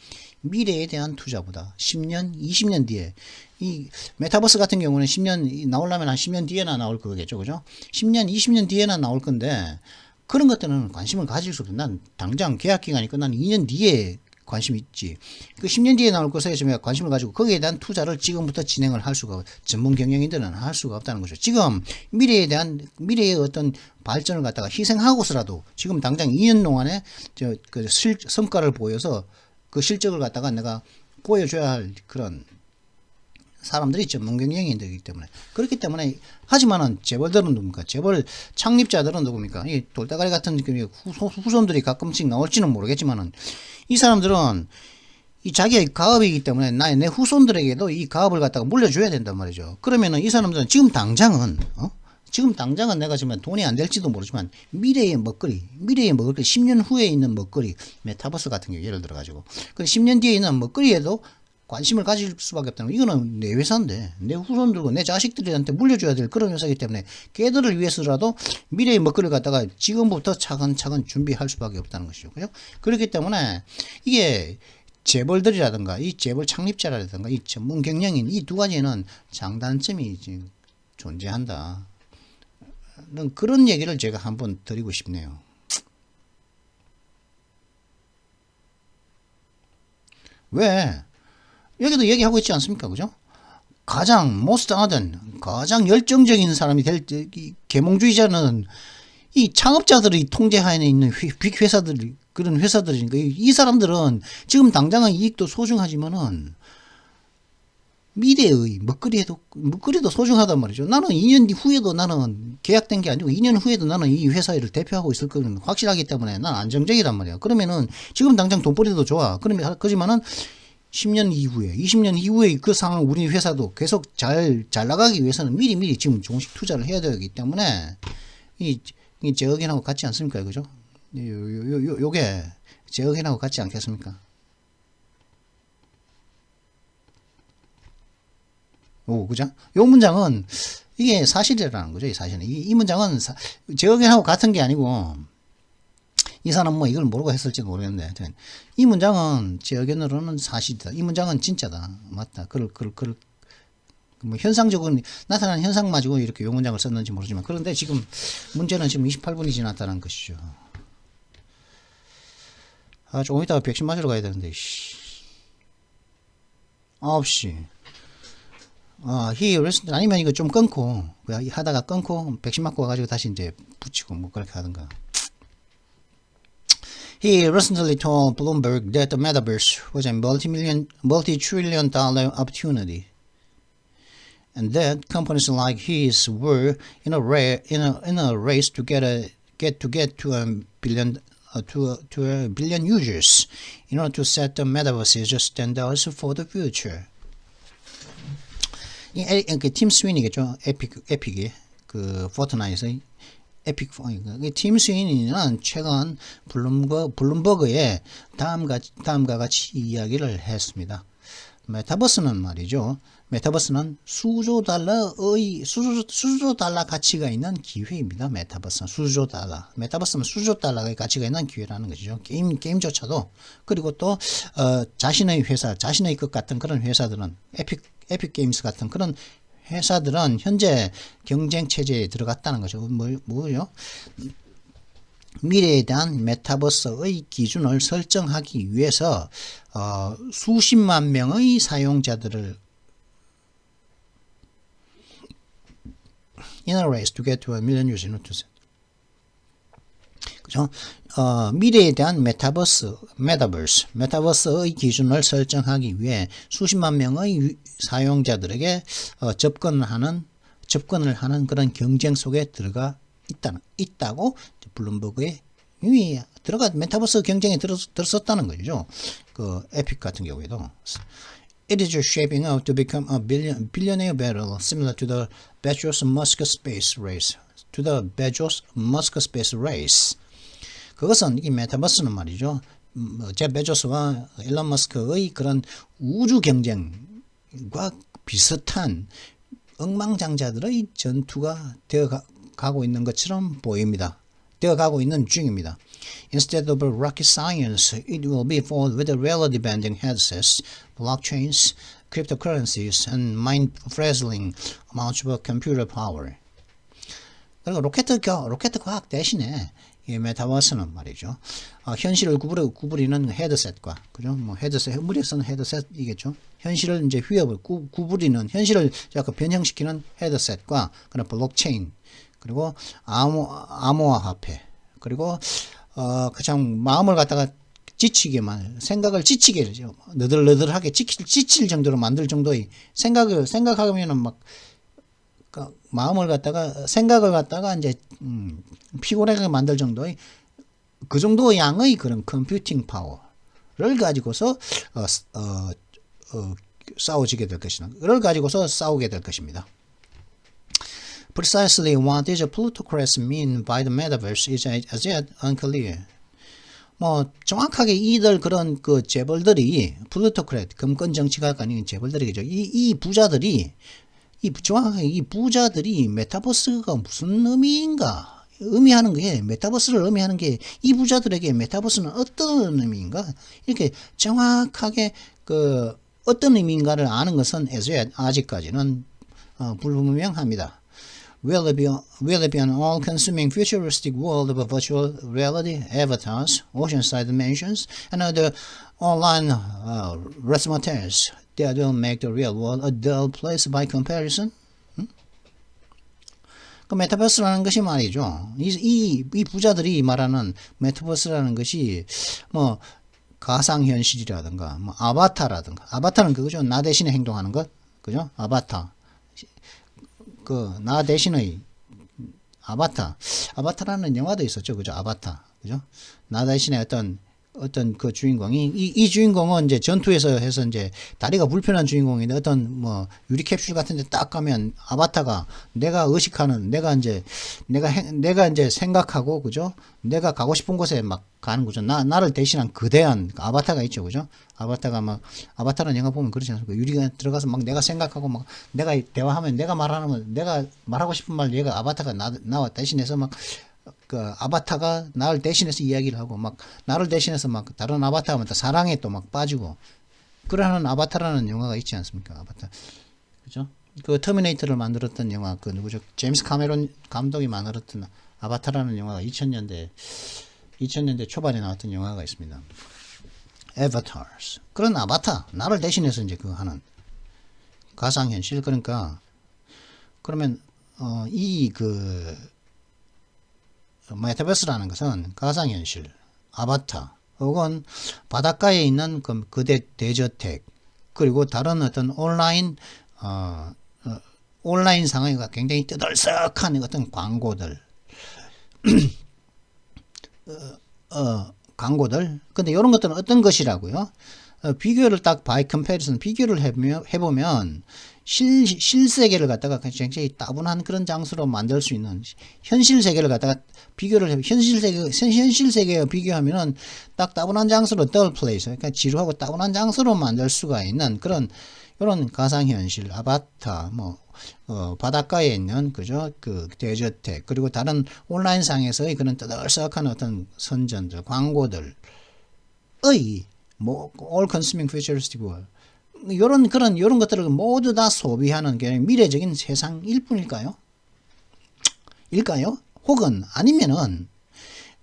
미래에 대한 투자보다 10년, 20년 뒤에 이 메타버스 같은 경우는 10년 나오려면 한 10년 뒤에나 나올 거겠죠. 그죠? 10년, 20년 뒤에나 나올 건데 그런 것들은 관심을 가질 수 없어. 난 당장 계약 기간이 끝난 2년 뒤에 관심이 있지. 그 10년 뒤에 나올 것에 좀 관심을 가지고 거기에 대한 투자를 지금부터 진행을 할 수가, 전문 경영인들은 할 수가 없다는 거죠. 지금 미래의 어떤 발전을 갖다가 희생하고서라도 지금 당장 2년 동안에 성과를 보여서 그 실적을 갖다가 내가 보여줘야 할 그런 사람들이 전문 경영인들이기 때문에. 그렇기 때문에, 하지만은 재벌들은 누굽니까? 재벌 창립자들은 누굽니까? 이 돌다가리 같은 후손들이 가끔씩 나올지는 모르겠지만은, 이 사람들은 이 자기의 가업이기 때문에 내 후손들에게도 이 가업을 갖다가 물려줘야 된단 말이죠. 그러면은 이 사람들은 지금 당장은 내가 지금 돈이 안 될지도 모르지만 미래의 먹거리 10년 후에 있는 먹거리, 메타버스 같은 경우 예를 들어 가지고, 그 10년 뒤에 있는 먹거리에도 관심을 가질 수밖에 없다는 거. 이거는 내 회사인데 내 후손들과 내 자식들한테 물려줘야 될 그런 회사이기 때문에 걔들을 위해서라도 미래의 먹거리를 갖다가 지금부터 차근차근 준비할 수밖에 없다는 것이죠. 그죠? 그렇기 때문에 이게 재벌들이라든가 이 재벌 창립자라든가 이 전문 경영인, 이 두 가지는 장단점이 지금 존재한다. 그런 얘기를 제가 한번 드리고 싶네요. 왜? 여기도 얘기하고 있지 않습니까? 그죠? 가장 most ardent, 가장 열정적인 사람이 될 계몽주의자는 이 창업자들이 통제하에 있는 빅 회사들, 그런 회사들이니까 이 사람들은 지금 당장은 이익도 소중하지만은 미래의 먹거리도 소중하단 말이죠. 나는 2년 후에도 나는 계약된 게 아니고 2년 후에도 나는 이 회사를 대표하고 있을 거는 확실하기 때문에 난 안정적이란 말이야. 그러면은 지금 당장 돈벌이도 좋아. 그러지만은 10년 이후에, 20년 이후에 그 상황 우리 회사도 계속 잘 나가기 위해서는 미리 지금 조금씩 투자를 해야 되기 때문에 이 제어견하고 같지 않습니까? 그죠? 요게 제어견하고 같지 않겠습니까? 그죠? 요 문장은 이게 사실이라는 거죠. 이 사실은. 이 문장은 제어견하고 같은 게 아니고, 이 사람 뭐 이걸 모르고 했을지도 모르겠는데, 이 문장은 제 의견으로는 사실이다. 이 문장은 진짜다. 맞다. 뭐 현상적으로 나타나는 현상 가지고 이렇게 요 문장을 썼는지 모르지만, 그런데 지금 문제는 지금 28분이 지났다는 것이죠. 조금 이따가 백신 맞으러 가야 되는데, 9시. 아니면 이거 좀 끊고, 하다가 끊고, 백신 맞고 와가지고 다시 이제 붙이고, 뭐 그렇게 하든가. He recently told Bloomberg that the metaverse was a multi-trillion dollar opportunity, and that companies like his were in a race to get to a billion users in order to set the metaverse's standards for the future. 팀 스윈이겠죠. 에픽이 포트나이트의 에픽. 팀 스윈이는 최근 블룸버그에 다음과 같이 이야기를 했습니다. 메타버스는 말이죠. 메타버스는 수조 달러 가치가 있는 기회입니다. 메타버스는 수조 달러의 가치가 있는 기회라는 것이죠. 게임조차도. 그리고 또 자신의 회사, 자신의 것 같은 그런 회사들은 에픽 게임스 같은 그런 회사들은 현재 경쟁 체제에 들어갔다는 거죠. 뭐요? 미래에 대한 메타버스의 기준을 설정하기 위해서 수십만 명의 사용자들을 in a race to get to a million users. 그죠? 미래에 대한 메타버스의 기준을 설정하기 위해 수십만 명의 사용자들에게 접근을 하는 그런 경쟁 속에 들어가 있다고 블룸버그에 이미 메타버스 경쟁에 들었었다는 거죠. 그 에픽 같은 경우에도. It is shaping up to become a billionaire battle similar to the Bezos-Musk space race. 그것은 이 메타버스는 말이죠. 제프 베조스와 일론 머스크의 그런 우주 경쟁과 비슷한 억망장자들의 전투가 되어가고 있는 것처럼 보입니다. 되어가고 있는 중입니다. Instead of rocket science, it will be fought with reality-bending headsets, blockchains, cryptocurrencies, and mind-frazzling amounts of computer power. 그리고 로켓 과학 대신에 이 메타버스는 말이죠. 현실을 구부리는 헤드셋과, 그죠? 뭐 헤드셋, 우리에서는 헤드셋이겠죠. 현실을 이제 구부리는, 현실을 약간 변형시키는 헤드셋과, 그런 블록체인, 그리고 암호화폐, 그리고 그냥 마음을 갖다가 생각을 지치게, 너덜너덜하게 지칠 정도로 만들 정도의 생각하면은 막, 마음을 갖다가, 생각을 갖다가 이제, 피곤하게 만들 정도의, 그 정도 양의 그런 컴퓨팅 파워를 가지고서, 싸우게 될 것입니다. Precisely what these plutocrats mean by the metaverse is as yet unclear. 뭐 정확하게 이들 그런 그 재벌들이 플루토크렛 금권 정치가가 아닌 재벌들이죠. 이 부자들이 정확하게 이 부자들이 메타버스가 무슨 의미인가? 의미하는 게 메타버스를 의미하는 게 이 부자들에게 메타버스는 어떤 의미인가? 이렇게 정확하게 그 어떤 의미인가를 아는 것은 아직까지는 불분명합니다. Will it be an all-consuming futuristic world of virtual reality, avatars, oceanside dimensions, and other online razzmatazz that will make the real world a dull place by comparison? 그 메타버스라는 것이 말이죠. 이 부자들이 말하는 메타버스라는 것이 뭐 가상현실이라든가 뭐 아바타는 그거죠. 나 대신에 행동하는 것, 그죠? 아바타는 영화도 있었죠. 그죠? 아바타. 그죠? 나 대신에 어떤 그 주인공이, 이 주인공은 이제 전투에서 해서 이제 다리가 불편한 주인공인데 어떤 뭐 유리 캡슐 같은 데 딱 가면 아바타가 내가 의식하는, 내가 이제 생각하고, 그죠? 내가 가고 싶은 곳에 막 가는 거죠. 나를 대신한 거대한 아바타가 있죠. 그죠? 아바타라는 영화 보면 그렇지 않습니까? 유리가 들어가서 막 내가 생각하고 막 내가 대화하면 내가 말하고 싶은 말 얘가 아바타가 나와 대신해서 막 그 아바타가 나를 대신해서 이야기를 하고 막 나를 대신해서 막 다른 아바타가 사랑에 또 막 빠지고 그러는 아바타라는 영화가 있지 않습니까? 아바타. 그죠? 그 터미네이터를 만들었던 영화 그 누구죠? 제임스 카메론 감독이 만들었던 아바타라는 영화가 2000년대 초반에 나왔던 영화가 있습니다. Avatars. 그런 아바타, 나를 대신해서 이제 그거 하는 가상현실. 그러니까 그러면 메타버스라는 것은 가상현실, 아바타, 혹은 바닷가에 있는 그 대저택, 그리고 다른 어떤 온라인 상황이 굉장히 뜨들썩한 어떤 광고들, 근데 이런 것들은 어떤 것이라고요? 비교를 비교를 해보면 실세계를 갖다가 굉장히 따분한 그런 장소로 만들 수 있는 현실 세계를 갖다가 현실 세계와 비교하면은 딱 따분한 장소로 dull place, 그러니까 지루하고 따분한 장소로 만들 수가 있는 이런 가상현실, 아바타, 바닷가에 있는, 그죠? 그 대저택, 그리고 다른 온라인상에서의 그런 떠들썩한 어떤 선전들, 광고들의 all consuming futuristic world. 이런 것들을 모두 다 소비하는 게 미래적인 세상일 뿐일까요? 혹은 아니면은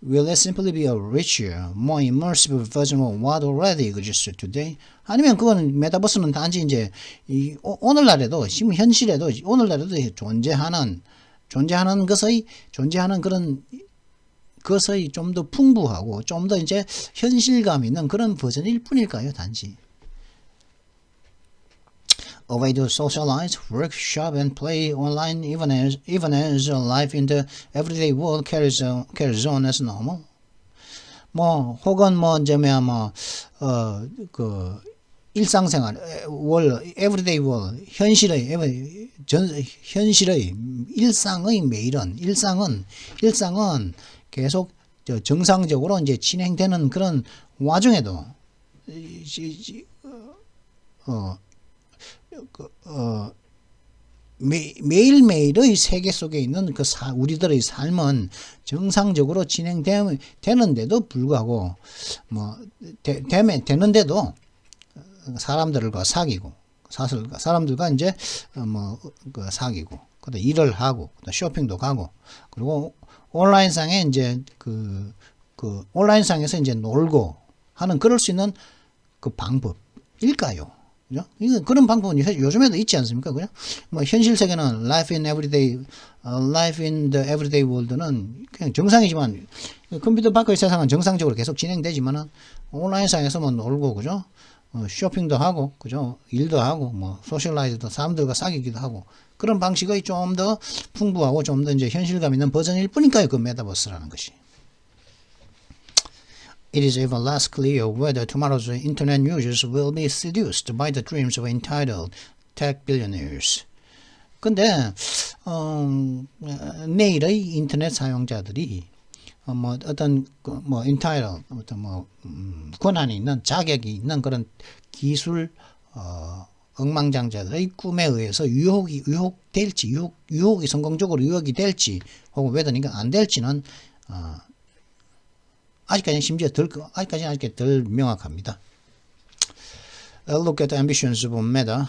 will it simply be a richer, more immersive version of what already exists today? 아니면 그건 메타버스는 단지 이제 오늘날에도 지금 현실에도 오늘날에도 존재하는 존재하는 그런 것의 좀 더 풍부하고 좀 더 이제 현실감 있는 그런 버전일 뿐일까요, 단지? A way to socialize, work, shop, and play online even as life in the everyday world carries on as normal. 뭐 혹은 뭐 이제 그 일상생활 everyday world 현실의 일상의 매일은 일상은 계속 정상적으로 이제 진행되는 그런 와중에도 매일매일의 세계 속에 있는 우리들의 삶은 정상적으로 진행되는데도 불구하고 되는데도 사람들과 사귀고 사람들과 이제 사귀고 또 일을 하고 또 쇼핑도 가고 그리고 온라인상에 이제 그 온라인상에서 이제 놀고 하는 그럴 수 있는 그 방법일까요? 그죠? 그런 방법은 요즘에도 있지 않습니까? 그죠? 뭐 현실 세계는 life in the everyday world는 그냥 정상이지만 컴퓨터 밖의 세상은 정상적으로 계속 진행되지만은 온라인상에서 뭐 놀고 그죠? 쇼핑도 하고 그죠? 일도 하고 뭐 소셜라이즈도 사람들과 사귀기도 하고 그런 방식의 좀 더 풍부하고 좀 더 이제 현실감 있는 버전일 뿐이니까요. 그 메타버스라는 것이. It is even less clear whether tomorrow's internet users will be seduced by the dreams of entitled tech billionaires. 근데 내일의 인터넷 사용자들이 어떤 entitled 어떤 권한이 있는 자격이 있는 그런 기술 억망장자들의 꿈에 의해서 유혹이 성공적으로 유혹이 될지 혹은 whether니까 안 될지는 아직까지는 덜 명확합니다. Look at the ambitions of Meta,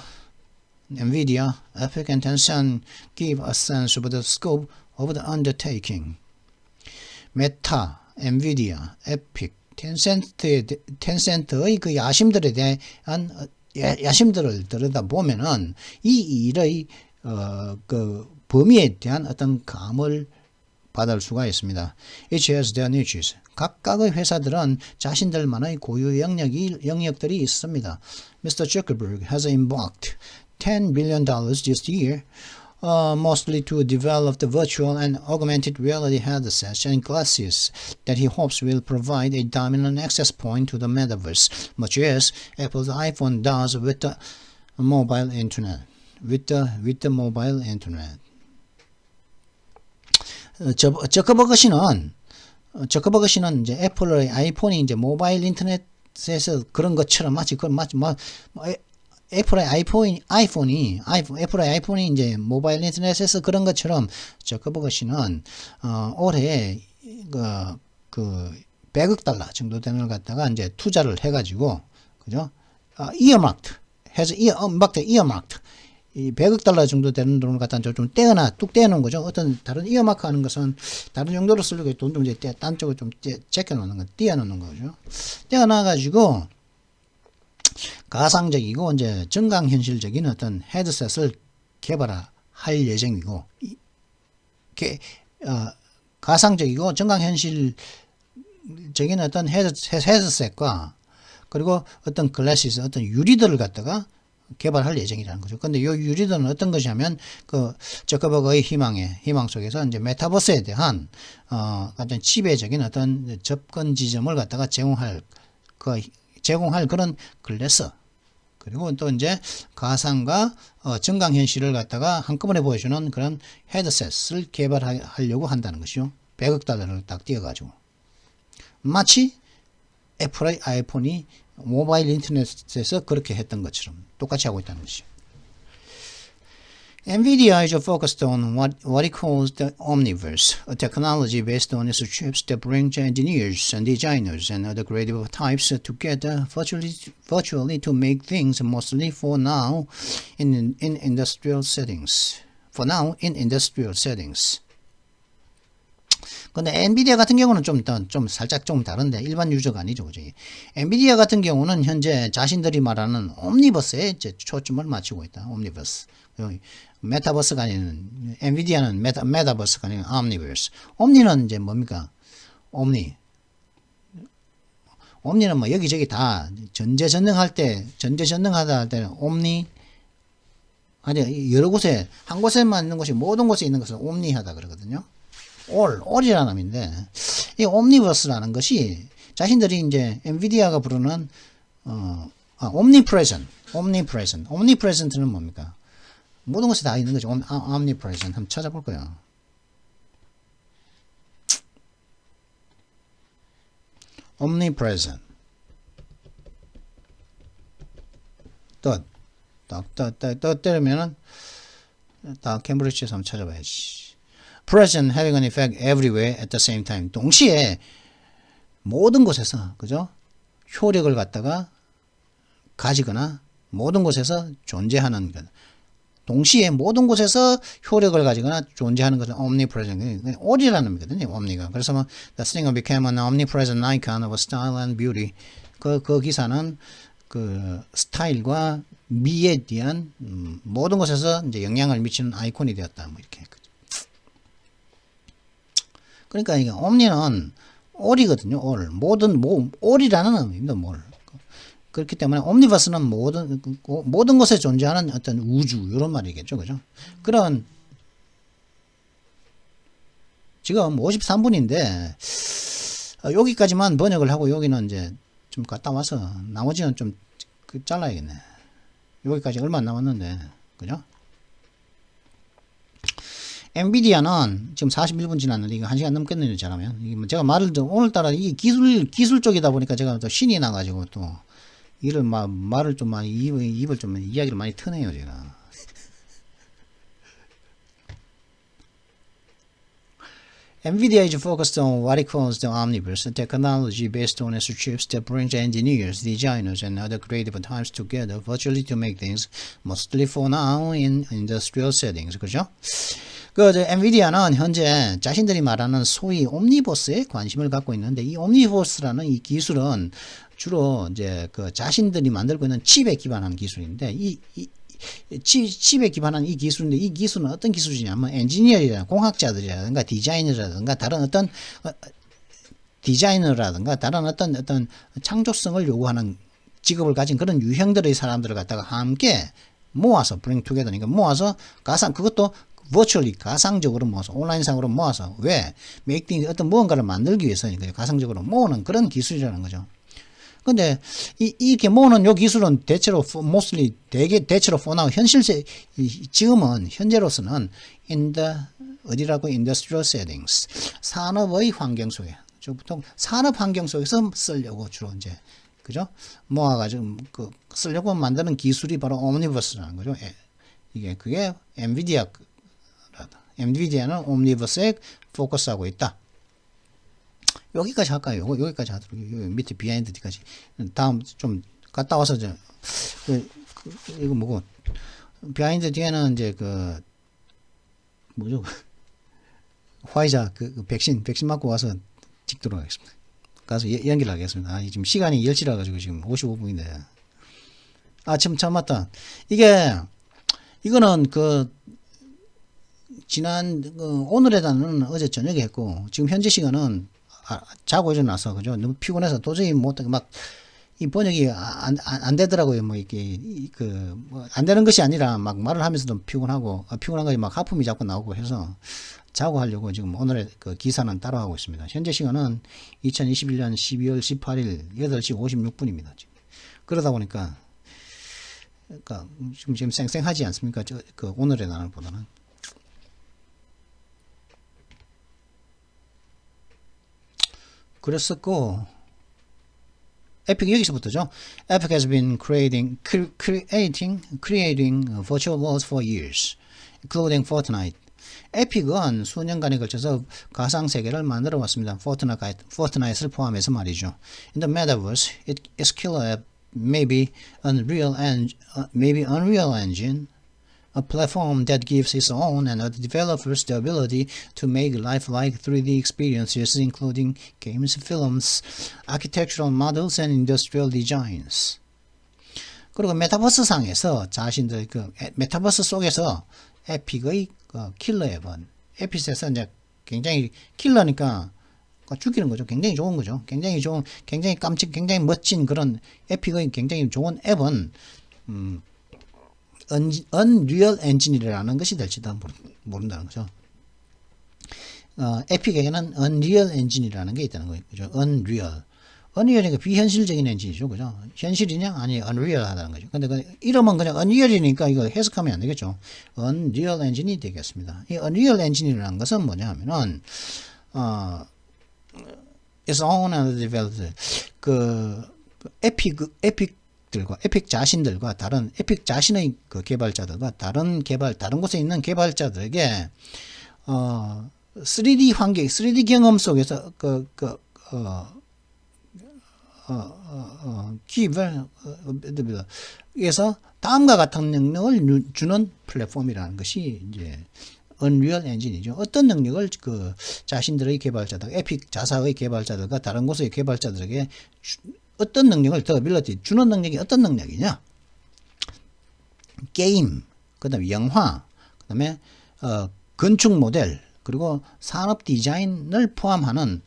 Nvidia, Epic, and Tencent give a sense of the scope of the undertaking. 메타, 엔비디아, 에픽, 텐센트의 그 야심들에 대한 야심들을 들여다보면은 이 일의 그 범위에 대한 어떤 감을 받을 수가 있습니다. Each has their niches. 각각의 회사들은 자신들만의 고유 영역들이 있습니다. Mr. Zuckerberg has embarked $10 billion this year, mostly to develop the virtual and augmented reality headsets and glasses that he hopes will provide a dominant access point to the metaverse, much as Apple's iPhone does with the mobile internet. With the mobile internet. 저커버그 씨는 이제 애플의 아이폰이 이제 모바일 인터넷에서 그런 것처럼 애플의 아이폰이 이제 모바일 인터넷에서 그런 것처럼 저커버그 씨는 올해 그 100억 달러 정도 되는 걸 갖다가 이제 투자를 해가지고 그죠? earmarked 이 100억 달러 정도 되는 돈을 갖다 좀 뚝 떼어놓은 거죠. 어떤 다른 이어마크 하는 것은 다른 용도로 쓰려고 돈도 이제 딴 쪽으로 좀 제껴놓는 거, 띄어놓는 거죠. 떼어놔가지고 가상적이고 이제 증강현실적인 어떤 헤드셋을 개발할 예정이고, 가상적이고 증강현실적인 어떤 헤드셋과 그리고 어떤 글래시스, 어떤 유리들을 갖다가 개발할 예정이라는 거죠. 근데 이 유리들은 어떤 것이냐면 그 저커버그의 희망 속에서 이제 메타버스에 대한 어떤 지배적인 어떤 접근 지점을 갖다가 제공할 그런 글래스, 그리고 또 이제 가상과 증강 현실을 갖다가 한꺼번에 보여주는 그런 헤드셋을 개발하려고 한다는 것이요. 100억 달러를 딱 띄어가지고 마치 애플의 아이폰이 모바일 인터넷에서 그렇게 했던 것처럼 똑같이 하고 있다는 것이죠. NVIDIA is focused on what it calls the Omniverse, a technology based on its chips that bring engineers and designers and other creative types together virtually to make things, mostly for now in industrial settings. 근데 엔비디아 같은 경우는 좀 살짝 좀 다른데 일반 유저가 아니죠. 그죠? 엔비디아 같은 경우는 현재 자신들이 말하는 옴니버스에 이제 초점을 맞추고 있다. 옴니버스. 메타버스가 아닌 엔비디아는 메타버스가 아닌 옴니버스. 옴니는 이제 뭡니까? 옴니는 뭐 여기저기 다 전제전능하다 할 때는 옴니 아니 여러 곳에 한 곳에만 있는 것이 모든 곳에 있는 것을 옴니하다 그러거든요. all이라는 의미인데 이 옴니버스라는 것이 자신들이 이제 엔비디아가 부르는 omnipresent는 뭡니까? 모든 곳에 다 있는 거죠. omnipresent 한번 찾아볼 거예요. omnipresent 또 때리면은 다 캠브리지에서 한번 찾아봐야지. present having an effect everywhere at the same time. 동시에 모든 곳에서 그죠? 효력을 갖다가 가지거나 모든 곳에서 존재하는 것. 동시에 모든 곳에서 효력을 가지거나 존재하는 것은 omnipresent. all이라는 의미거든요. omni가. 그래서 뭐 the singer became an omnipresent icon of style and beauty. 그 기사는 그 스타일과 미에 대한 모든 곳에서 이제 영향을 미치는 아이콘이 되었다. 뭐 이렇게. 그러니까 이게 omni는 all이거든요. all. all이라는 의미입니다. all. 그렇기 때문에 옴니버스는 모든 곳에 존재하는 어떤 우주 이런 말이겠죠. 그죠? 그런 지금 53분인데 여기까지만 번역을 하고 여기는 이제 좀 갔다 와서 나머지는 좀 잘라야겠네. 여기까지 얼마 안 남았는데 그죠? 엔비디아는 지금 41분 지났는데 이거 1시간 넘겠네요. 잘하면 제가 말을 좀 오늘따라 이 기술 쪽이다 보니까 제가 또 신이 나가지고 또 이를 말을 좀 많이 입을 좀 이야기를 많이 트네요 제가. NVIDIA is focused on what it calls the omniverse, a technology based on its chips that brings engineers, designers, and other creative types together virtually to make things, mostly for now, in industrial settings. 그죠? 엔비디아는 현재 자신들이 말하는 소위 옴니버스에 관심을 갖고 있는데 이 옴니버스라는 이 기술은 주로 이제 그 자신들이 만들고 있는 칩에 기반한 기술인데 칩에 기반한 이 기술인데 이 기술은 어떤 기술이냐면 엔지니어라든가 공학자들이라든가 디자이너라든가 다른 어떤 창조성을 요구하는 직업을 가진 그런 유형들의 사람들을 갖다가 함께 모아서 bring together, 모아서 그것도 virtually 가상적으로 모아서 온라인상으로 모아서 왜 make things 어떤 무언가를 만들기 위해서 가상적으로 모으는 그런 기술이라는 거죠. 근데 이렇게 모으는 요 기술은 대체로 대체로 for now 지금은 현재로서는 어디라고 industrial settings 산업의 환경 속에 보통 산업 환경 속에서 쓰려고 주로 이제 그죠 모아가지고 쓰려고 만드는 기술이 바로 옴니버스라는 거죠. 그게 엔비디아는 옴니버스에 포커스하고 있다. 여기까지 할까요? 여기까지 하도록 밑에 비하인드까지 다음 좀 갔다 와서 이거 뭐고 비하인드 뒤에는 이제 뭐죠 화이자 백신 맞고 와서 찍도록 하겠습니다. 가서 연기를 하겠습니다. 지금 시간이 10시라 가지고 지금 55분인데 참 맞다. 이거는 오늘에다는 어제 저녁에 했고 지금 현재 시간은 자고 일어나서 그죠? 너무 피곤해서 도저히 이 번역이 안 되더라고요. 안 되는 것이 아니라 말을 하면서도 피곤한 거지 하품이 자꾸 나오고 해서 자고 하려고 지금 오늘의 기사는 따로 하고 있습니다. 현재 시간은 2021년 12월 18일 8시 56분입니다. 지금. 그러다 보니까 지금 쌩쌩하지 않습니까? 오늘의 날보다는. 그랬었고 에픽 여기서부터죠. Epic has been creating virtual worlds for years, including Fortnite. 에픽은 수년간에 걸쳐서 가상 세계를 만들어 왔습니다. 포트나이트를 포함해서 말이죠. In the metaverse, its killer app may be Unreal Engine A platform that gives its own and other developers the ability to make lifelike 3D experiences including games, films, architectural models, and industrial designs. 그리고 메타버스 상에서 자신들 그 메타버스 속에서 에픽의 킬러 앱은 에픽에서 이제 굉장히 킬러니까 죽이는 거죠. 굉장히 좋은 거죠. 굉장히 좋은, 굉장히 깜찍, 굉장히 멋진 그런 에픽의 굉장히 좋은 앱은 Unreal Engine이라는 것이 될지도 모른다는 거죠. 에픽에게는 Unreal Engine이라는 게 있다는 거예요. 그죠? Unreal. Unreal이니까 비현실적인 엔진이죠. 그죠? 현실이냐? 아니, Unreal 하다는 거죠. 근데 그 이름은 그냥 Unreal이니까 이거 해석하면 안 되겠죠. Unreal Engine이 되겠습니다. 이 Unreal Engine이라는 것은 뭐냐 하면은, its own and developed. 에픽들과, 에픽 자신들과 다른, 에픽 자신의 그 개발자들과 다른 곳에 있는 개발자들에게, 3D 환경, 3D 경험 속에서, 그래서 다음과 같은 능력을 주는 플랫폼이라는 것이 이제 Unreal Engine이죠. 어떤 능력을 그 자신들의 개발자들, 에픽 자사의 개발자들과 다른 곳의 개발자들에게 어떤 능력을 더 ability 주는 능력이 어떤 능력이냐? 게임, 그다음에 영화, 그다음에 건축 모델, 그리고 산업 디자인을 포함하는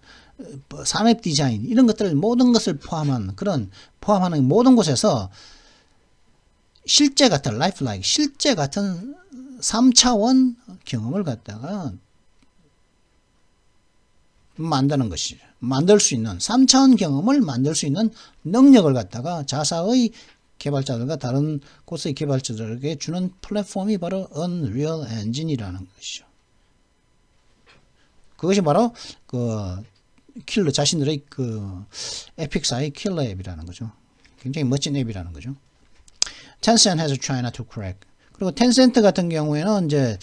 산업 디자인 이런 것들을 모든 것을 포함하는 모든 곳에서 실제 같은 lifelike 실제 같은 3차원 경험을 갖다가 만들 수 있는 3차원 경험을 만들 수 있는 능력을 갖다가 자사의 개발자들과 다른 곳의 개발자들에게 주는 플랫폼이 바로 Unreal Engine이라는 것이죠. 그것이 바로 킬러 자신들의 에픽사의 킬러 앱이라는 거죠. 굉장히 멋진 앱이라는 거죠. Tencent has China to crack. 그리고 텐센트 같은 경우에는 이제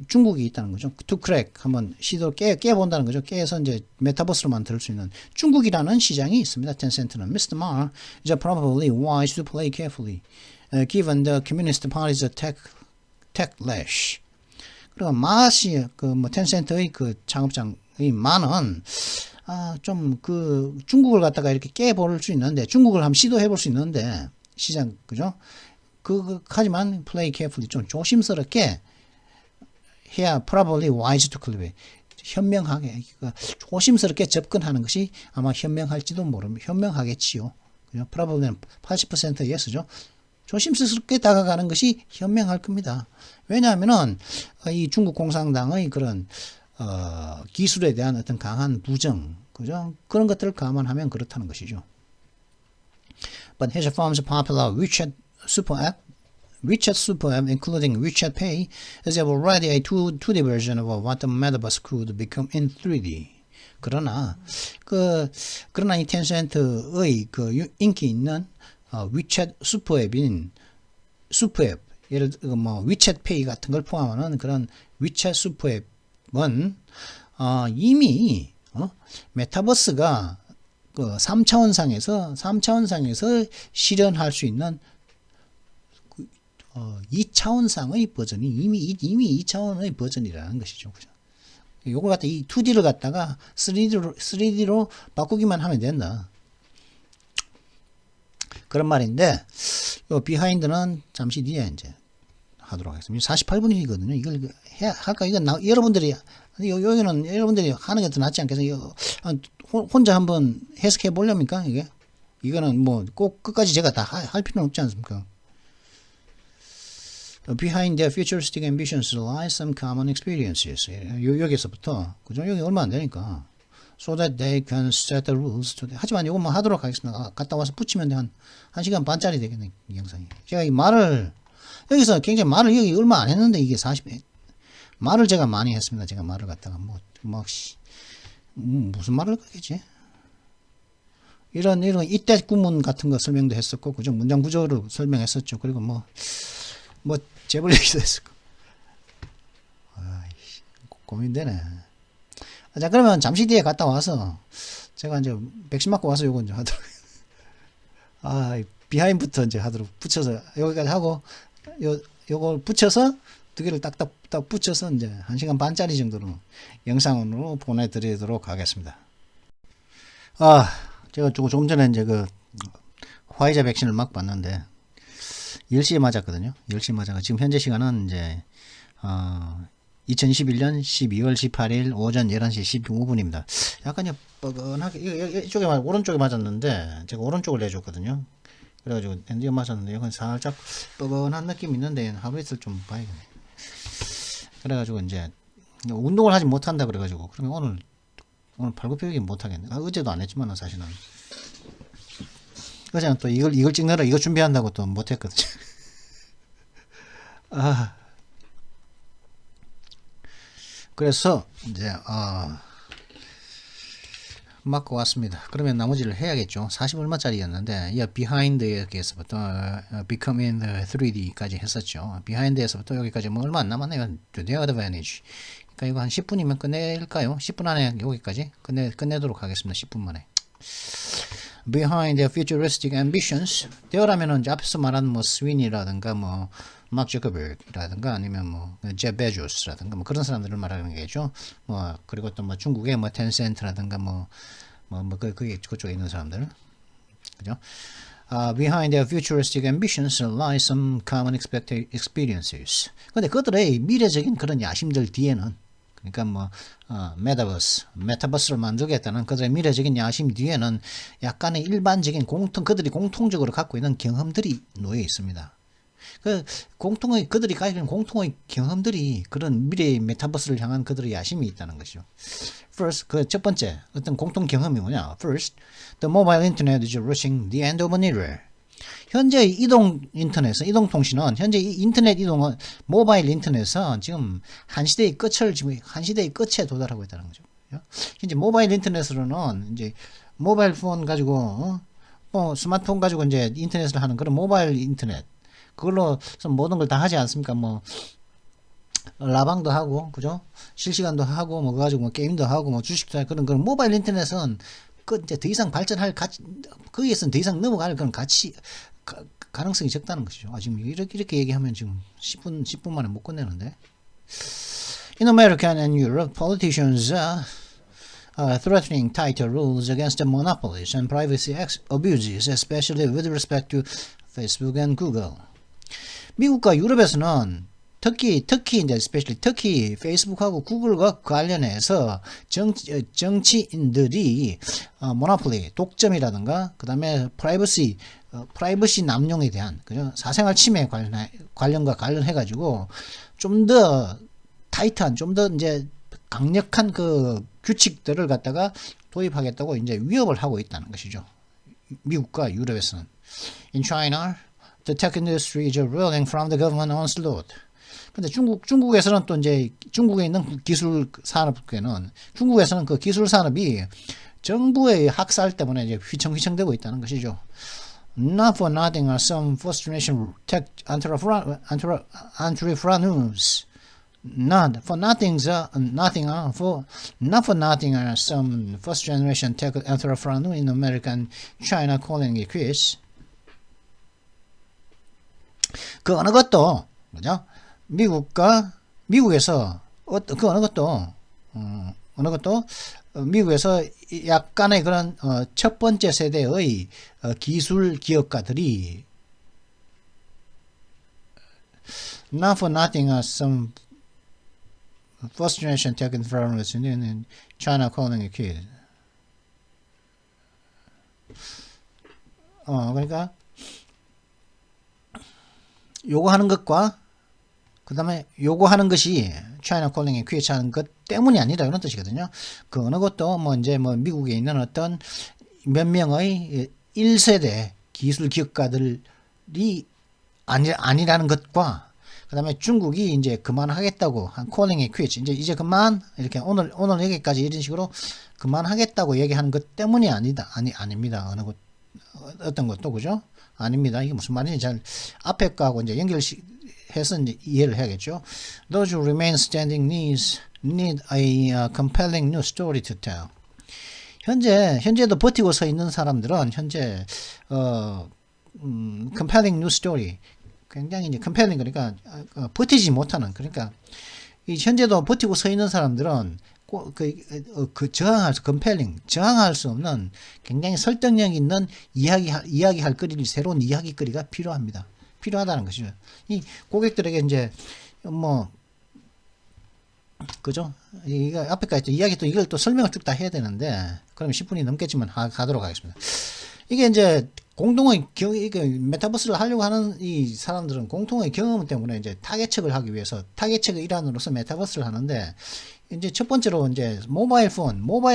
중국이 있다는 거죠. To crack 한번 시도 깨본다는 거죠. 깨서 이제 메타버스로 만들 수 있는 중국이라는 시장이 있습니다. 텐센트는 Mr. Ma is probably wise to play carefully, given the Communist Party's techlash. 그리고 마시 텐센트의 창업장의 마는 좀 중국을 갖다가 이렇게 깨볼 수 있는데 중국을 한번 시도해 볼 수 있는데 시장 그죠? 하지만 play carefully 좀 조심스럽게 해야 probably wise to clear 현명하게 조심스럽게 접근하는 것이 아마 현명할지도 모릅니다. 현명하겠지요. 그죠? probably는 80% yes죠. 조심스럽게 다가가는 것이 현명할 겁니다. 왜냐하면은 이 중국 공산당의 그런 기술에 대한 어떤 강한 부정, 그죠? 그런 것들을 감안하면 그렇다는 것이죠. But his firm's popular WeChat super app, including WeChat Pay, is already a 2D version of what the metaverse could become in 3D. 그러나 이 텐센트의 인기 있는 위챗 슈퍼앱, 예를 들어 위챗 페이 같은 걸 포함하는 그런 위챗 슈퍼앱은 이미 메타버스가 3차원상에서 실현할 수 있는 2차원상의 버전이 이미 2차원의 버전이라는 것이죠. 그죠? 요걸 갖다 이 2D를 갖다가 3D로 바꾸기만 하면 된다. 그런 말인데, 요 비하인드는 잠시 뒤에 이제 하도록 하겠습니다. 48분이거든요. 이걸 할까? 여러분들이, 여기는 여러분들이 하는 게 더 낫지 않겠어요? 혼자 한번 해석해 보렵니까? 이거는 뭐 꼭 끝까지 제가 다 할 필요는 없지 않습니까? Behind their futuristic ambitions lie some common experiences. 여기서부터, 그죠? 여기 얼마 안 되니까. So that they can set the rules. 하지만 이것만 하도록 하겠습니다. 갔다 와서 붙이면 한 1시간 반짜리 되겠네, 이 영상이. 제가 이 말을, 여기서 굉장히 말을 여기 얼마 안 했는데 이게 40회. 말을 제가 많이 했습니다. 제가 말을 갖다가 무슨 말을 하겠지? 이런 이때 구문 같은 거 설명도 했었고, 그죠? 문장 구조를 설명했었죠. 그리고 재벌 얘기도 했었고. 아이씨, 고민되네. 자, 그러면 잠시 뒤에 갔다 와서, 제가 이제 백신 맞고 와서 요거 이제 하도록. 비하인부터 이제 하도록 붙여서 여기까지 하고, 요걸 붙여서 두 개를 딱딱 붙여서 이제 1시간 반짜리 정도로 영상으로 보내드리도록 하겠습니다. 제가 조금 전에 이제 그 화이자 백신을 막 봤는데 10시에 맞았거든요. 10시에 맞아가 지금 현재 시간은 이제 2021년 12월 18일 오전 11시 15분입니다. 약간 뻐근하게 이쪽에 오른쪽에 맞았는데 제가 오른쪽을 내줬거든요. 그래가지고 엔디어 맞았는데 약간 살짝 뻐근한 느낌이 있는데 하루 이틀 좀 봐야겠네. 그래가지고 이제 운동을 하지 못한다 그래가지고 그러면 오늘 발굽혀기 못하겠네. 어제도 안 했지만 사실은 어제는 또 이걸 찍느라 이거 준비한다고 또 못했거든요. 그래서 이제 맞고 왔습니다. 그러면 나머지를 해야겠죠. 40 얼마짜리였는데 비하인드에서부터 becoming 3D까지 했었죠. 비하인드에서부터 여기까지 뭐 얼마 안 남았네요. To the advantage. 그러니까 이거 한 10분이면 끝낼까요? 10분 안에 여기까지 끝내도록 하겠습니다. 10분 만에. Behind their futuristic ambitions. 되어라면은 앞에서 말한 뭐 스윈이라든가 뭐 마크 저커버그라든가 아니면 뭐 제프 베조스라든가 뭐 그런 사람들을 말하는 게죠. 뭐 그리고 또 뭐 중국의 뭐 텐센트라든가 그쪽에 있는 사람들, 그죠? Behind their futuristic ambitions lie some common experiences. 근데 그들의 미래적인 그런 야심들 뒤에는, 그러니까 뭐 메타버스를 만들겠다는 그들의 미래적인 야심 뒤에는 약간의 일반적인 그들이 공통적으로 갖고 있는 경험들이 놓여 있습니다. 그들이 가지고 있는 공통의 경험들이 그런 미래의 메타버스를 향한 그들의 야심이 있다는 것이죠. First, 첫 번째 어떤 공통 경험이 뭐냐? First, the mobile internet is reaching the end of an era. 현재 이동 통신은 현재 모바일 인터넷은 지금 한 시대의 끝에 도달하고 있다는 거죠. 현재 모바일 인터넷으로는 이제 모바일 폰 가지고 스마트폰 가지고 이제 인터넷을 하는 그런 모바일 인터넷, 그걸로 모든 걸 다 하지 않습니까? 뭐 라방도 하고, 그죠? 실시간도 하고, 뭐 그거 가지고 뭐 게임도 하고, 뭐 주식도 하고, 그런 모바일 인터넷은 이제 더 이상 발전할 거기에서는 더 이상 넘어갈 그런 가능성이 적다는 것이죠. 지금 이렇게 얘기하면 지금 10분 만에 못 끝내는데. In America and Europe, politicians are threatening tighter rules against the monopolies and privacy abuses, especially with respect to Facebook and Google. 미국과 유럽에서는 특히 이제 특히 페이스북하고 구글과 관련해서 정치인들이 모노폴리, 독점이라든가 그다음에 프라이버시 남용에 대한, 그죠? 사생활 침해 관련해 가지고 좀 더 타이트한, 좀 더 이제 강력한 그 규칙들을 갖다가 도입하겠다고 이제 위협을 하고 있다는 것이죠. 미국과 유럽에서는. In China, the tech industry is reeling from the government onslaught. 근데 중국에서는 또 이제 중국에 있는 기술 산업계는, 중국에서는 그 기술 산업이 정부의 학살 때문에 이제 휘청휘청되고 있다는 것이죠. Not for nothing are some first generation tech entrepreneurs. Not for nothing are some first generation tech entrepreneurs in America and China calling it quits. 그 어느 것도, 그죠? 미국에서 미국에서 약간의 그런 첫 번째 세대의 기술 기업가들이 not for nothing are some first generation tech entrepreneurs in China calling it quits. 그러니까 요구하는 것과 그 다음에 요구하는 것이 China calling it quits 하는 것 때문이 아니라 이런 뜻이거든요. 그 어느 것도 뭐 이제 뭐 미국에 있는 어떤 몇 명의 1세대 기술 기업가들이 아니라는 것과, 그 다음에 중국이 이제 그만하겠다고 한 calling it quits, 이제 그만, 이렇게 오늘 여기까지 이런 식으로 그만하겠다고 얘기하는 것 때문이 아닙니다. 어떤 것도, 그죠? 아닙니다. 이게 무슨 말인지 잘 앞에 거하고 이제 연결해서 이제 이해를 해야겠죠. Those who remain standing need a compelling new story to tell. 현재도 버티고 서 있는 사람들은 현재 compelling new story, 굉장히 이제 컴패링 그러니까 버티지 못하는 그러니까 이 현재도 버티고 서 있는 사람들은 저항할 수, 저항할 수 없는 굉장히 설득력 있는 이야기할 거리를 새로운 이야기거리가 필요하다는 것이죠. 이 고객들에게 이제 그죠? 이거 앞에까지 이야기 또 이걸 또 설명을 쭉 다 해야 되는데 그럼 10분이 넘겠지만 가도록 하겠습니다. 이게 이제 공동의 메타버스를 하려고 하는 이 사람들은 공통의 경험 때문에 이제 타겟책을 하기 위해서 타겟책의 일환으로서 메타버스를 하는데 이제 첫 번째로 이제 모바일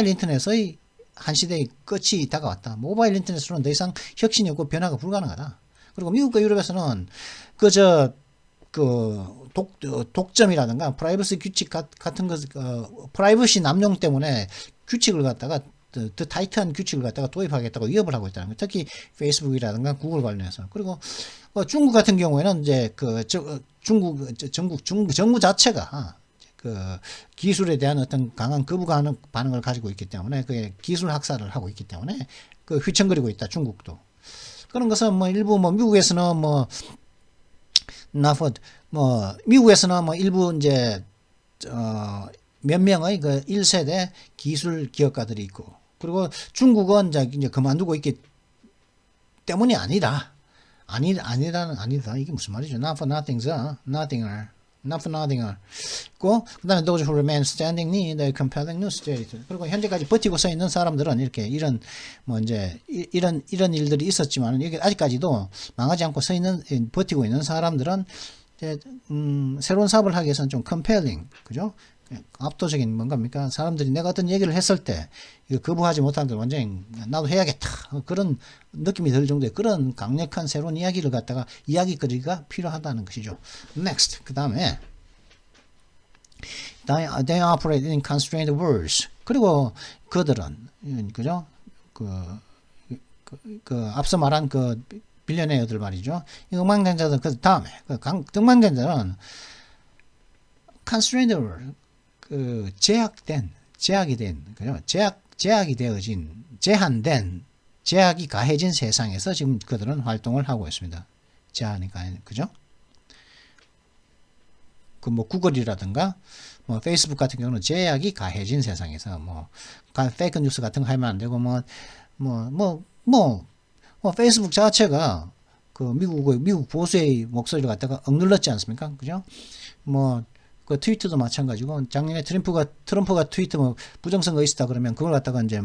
인터넷의 한 시대의 끝이 다가왔다. 모바일 인터넷으로는 더 이상 혁신이 없고 변화가 불가능하다. 그리고 미국과 유럽에서는 독점이라든가 프라이버시 규칙 같은 것, 프라이버시 남용 때문에 규칙을 갖다가 더 타이트한 규칙을 갖다가 도입하겠다고 위협을 하고 있다는 거예요. 특히 페이스북이라든가 구글 관련해서. 그리고 중국 같은 경우에는 이제 정부 자체가 기술에 대한 어떤 강한 거부 반응을 가지고 있기 때문에 그 기술 학살을 하고 있기 때문에 휘청거리고 있다. 중국도. 그런 것은 일부 미국에서는 미국에서는 일부 이제 몇 명의 1세대 기술 기업가들이 있고 그리고 중국은 이제 그만두고 있기 때문이 아니다. 이게 무슨 말이죠? Not for nothinger. 그다음에 those who remain standing need a compelling new strategy. 그리고 현재까지 버티고 서 있는 사람들은 이렇게 이런 일들이 있었지만 여기 아직까지도 망하지 않고 버티고 있는 사람들은 이제 새로운 사업을 하기 위해서는 좀 compelling, 그죠? 압도적인 뭔가입니까? 사람들이 내가 어떤 얘기를 했을 때 이거 거부하지 못하는데 완전히 나도 해야겠다 그런 느낌이 들 정도의 그런 강력한 새로운 이야기를 갖다가 이야기거리가 필요하다는 것이죠. Next, 그 다음에 they operate in constrained worlds. 그리고 그들은 그죠? 앞서 말한 빌리어네어들 말이죠. 이 억만장자들 그 다음에 억만장자들은 constrained world. 제약이 된, 그죠? 제약이 되어진, 제약이 가해진 세상에서 지금 그들은 활동을 하고 있습니다. 그죠? 구글이라든가, 페이스북 같은 경우는 제약이 가해진 세상에서, 페이크 뉴스 같은 거 하면 안 되고, 페이스북 자체가, 미국 보수의 목소리를 갖다가 억눌렀지 않습니까? 그죠? 트위터도 마찬가지고 작년에 트럼프가 트위터 부정선거 있었다 그러면 그걸 갖다가 이제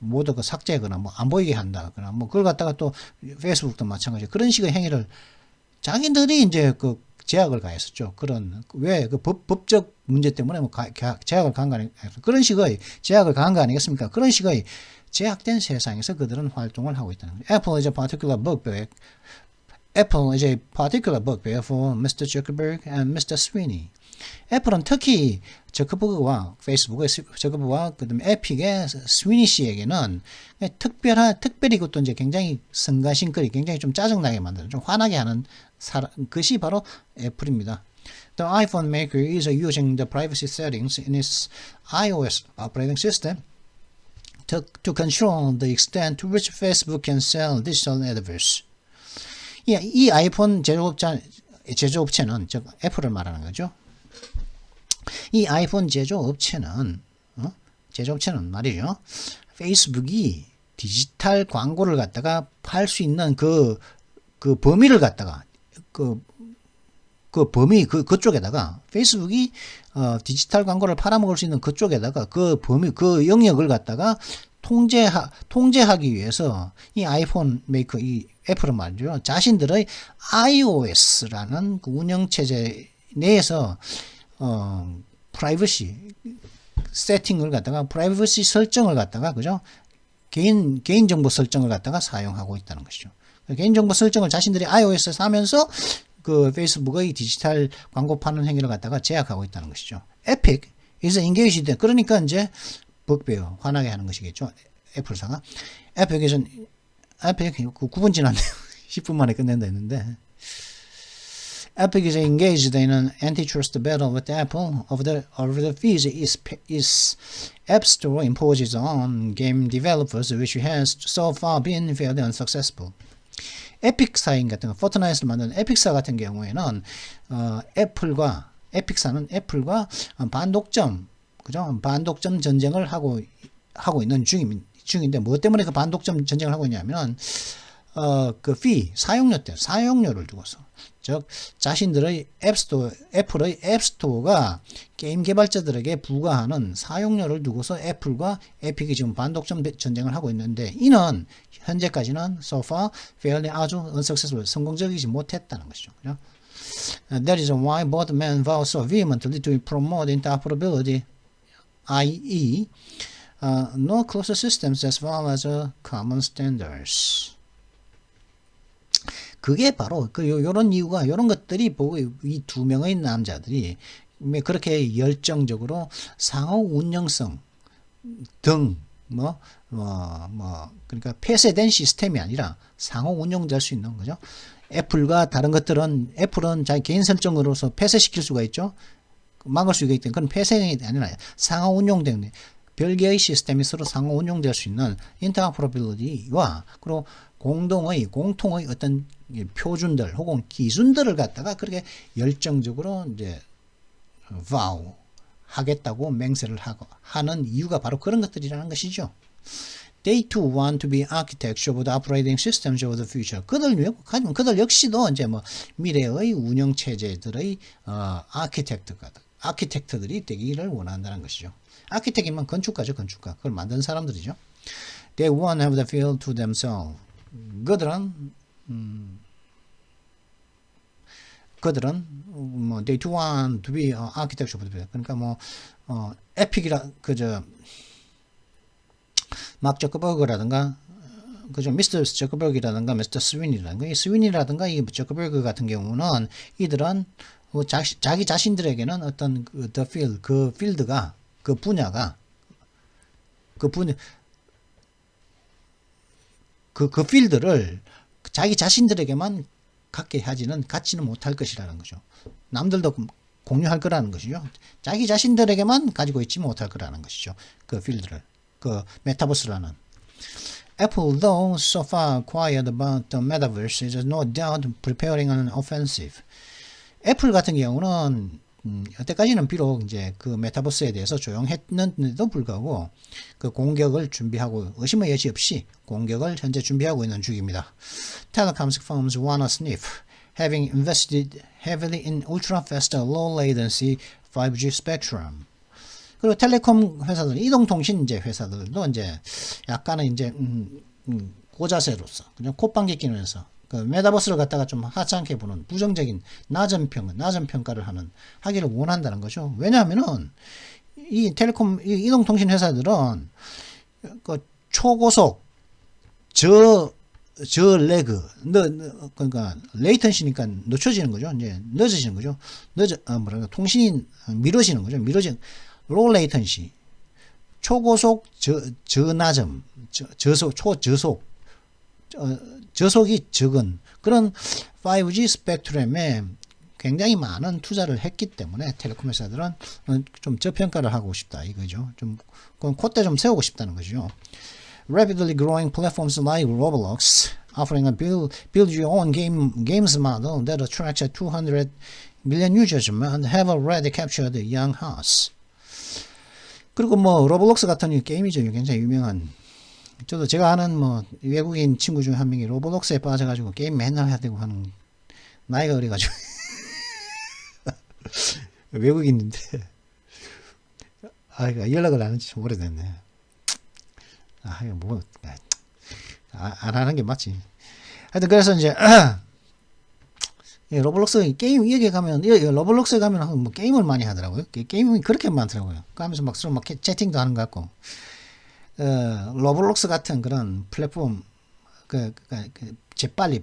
모두 삭제하거나 안 보이게 한다. 그걸 갖다가 또 페이스북도 마찬가지. 그런 식의 행위를 자기들이 이제 제약을 가했었죠. 왜 법적 문제 때문에 제약을 가한 거 아니겠습니까? 그런 식의 제약을 가한 거 아니겠습니까? 그런 식의 제약된 세상에서 그들은 활동을 하고 있다는 거죠. Apple is a particular bugbear for Mr. Zuckerberg and Mr. Sweeney. 애플은 특히 저커버그와 페이스북의 저커버그와 그다음에 에픽의 스위니 씨에게는 특별히 그것도 이제 굉장히 성가신거리, 굉장히 좀 짜증나게 만드는, 좀 화나게 하는 것이 바로 애플입니다. The iPhone maker is using the privacy settings in its iOS operating system to control the extent to which Facebook can sell digital adverts. 이 아이폰 제조업체는 즉 애플을 말하는 거죠. 이 아이폰 제조업체는 말이죠. 페이스북이 디지털 광고를 갖다가 팔 수 있는 그 범위를 갖다가 그쪽에다가 페이스북이 디지털 광고를 팔아먹을 수 있는 그쪽에다가 그 범위, 그 영역을 갖다가 통제하기 위해서 이 아이폰 메이커, 이 애플은 말이죠. 자신들의 iOS라는 그 운영체제 내에서 프라이버시 세팅을 갖다가 프라이버시 설정을 갖다가 그죠? 개인정보 설정을 갖다가 사용하고 있다는 것이죠. 개인정보 설정을 자신들이 iOS에서 하면서 그 페이스북의 디지털 광고 파는 행위를 갖다가 제약하고 있다는 것이죠. Epic is engaged. 그러니까 이제 버그베어 화나게 하는 것이겠죠. 애플사가. Epic 9분 지났네요. 10분 만에 끝낸다 했는데. Epic is engaged in an antitrust battle with Apple over the fees its App Store imposes on game developers, which has so far been fairly unsuccessful. 에픽사인 같은 거, 포트나이트를 만드는 에픽사 같은 경우에는 에픽사는 애플과 반독점, 그죠? 반독점 전쟁을 하고 있는 중인데, 뭐 때문에 그 반독점 전쟁을 하고 있냐면, 사용료를 두고서. 즉, 자신들의 애플의 앱스토어가 게임 개발자들에게 부과하는 사용료를 두고서 애플과 에픽이 지금 반독점 전쟁을 하고 있는데, 이는 현재까지는 so far fairly 아주 unsuccessful, 성공적이지 못했다는 것이죠. 그죠? That is why both men vow so vehemently to promote interoperability, i.e., no closer systems as well as common standards. 그게 바로 요런 이유가, 요런 것들이 보고 이 두 명의 남자들이 그렇게 열정적으로 상호 운영성 등 그러니까 폐쇄된 시스템이 아니라 상호 운용될 수 있는 거죠. 애플과 다른 것들은, 애플은 자기 개인 설정으로서 폐쇄시킬 수가 있죠. 막을 수가 있기 때문에 그건 폐쇄가 아니라 상호 운용되는 별개의 시스템이 서로 상호 운용될 수 있는 인터오퍼러빌리티와, 그리고 공통의 어떤 표준들 혹은 기준들을 갖다가 그렇게 열정적으로 이제 vow 하겠다고 맹세를 하는 이유가 바로 그런 것들이라는 것이죠. They too want to be architects of the operating systems of the future. 그들 역시도 이제 뭐 미래의 운영 체제들의 아키텍트들이 되기를 원한다는 것이죠. 아키텍이면 건축가죠, 건축가. 그걸 만든 사람들이죠. They want to have the field to themselves. 그들은 they do want to be architecture of the future. 그러니까 에픽이라 막 저커버그라든가 그죠, 미스터 저커버그라든가 미스터 스윈이라든가, 이 스윈이라든가 이 저커버그 같은 경우는 이들은 자기 자신들에게는 어떤 the field, 그 필드가, 그 분야가, 그 필드를 자기 자신들에게만 갖지는 못할 것이라는 거죠. 남들도 공유할 거라는 것이죠. 자기 자신들에게만 가지고 있지 못할 거라는 것이죠. 그 필드를, 그 메타버스라는. Apple, though so far quiet about the metaverse, is no doubt preparing an offensive. 애플 같은 경우는 여태까지는 비록 이제 그 메타버스에 대해서 조용했는데도 불구하고 그 공격을 준비하고, 의심의 여지 없이 공격을 현재 준비하고 있는 중입니다. Telecom firms wanna sniff, having invested heavily in ultra-fast, low-latency 5G spectrum. 그리고 텔레콤 회사들, 이동통신 이제 회사들도 이제 약간은 이제 고자세로서 그냥 콧방귀 끼면서 그 메타버스를 갖다가 좀 하찮게 보는 부정적인 낮은 평가를 하기를 원한다는 거죠. 왜냐하면은 이 이동통신 회사들은 그 초고속 레그, 그러니까 레이턴시니까 늦춰지는 거죠. 이제 늦어지는 거죠. 통신이 미뤄지는 거죠. 로우 레이턴시, 초고속 저낮음, 저속이 적은 그런 5G 스펙트럼에 굉장히 많은 투자를 했기 때문에 텔레콤 회사들은 좀 저평가를 하고 싶다 이거죠. 좀 콧대 좀 세우고 싶다는 거죠. Rapidly growing platforms like Roblox, offering a build your own games model that attracts 200 million users and have already captured young hearts. 그리고 로블록스 같은 게임이죠. 굉장히 유명한. 저도 제가 아는 외국인 친구 중에 한 명이 로블록스에 빠져가지고 게임 맨날 해야 되고 하는, 나이가 어려가지고 외국인인데 연락을 안 한지 좀 오래됐네. 안 하는 게 맞지. 하여튼 그래서 이제 로블록스 게임 여기 가면 로블록스에 가면 게임을 많이 하더라고요. 게임이 그렇게 많더라고요. 가면서 막 서로 막 채팅도 하는 것 같고. 로블록스 같은 그런 플랫폼,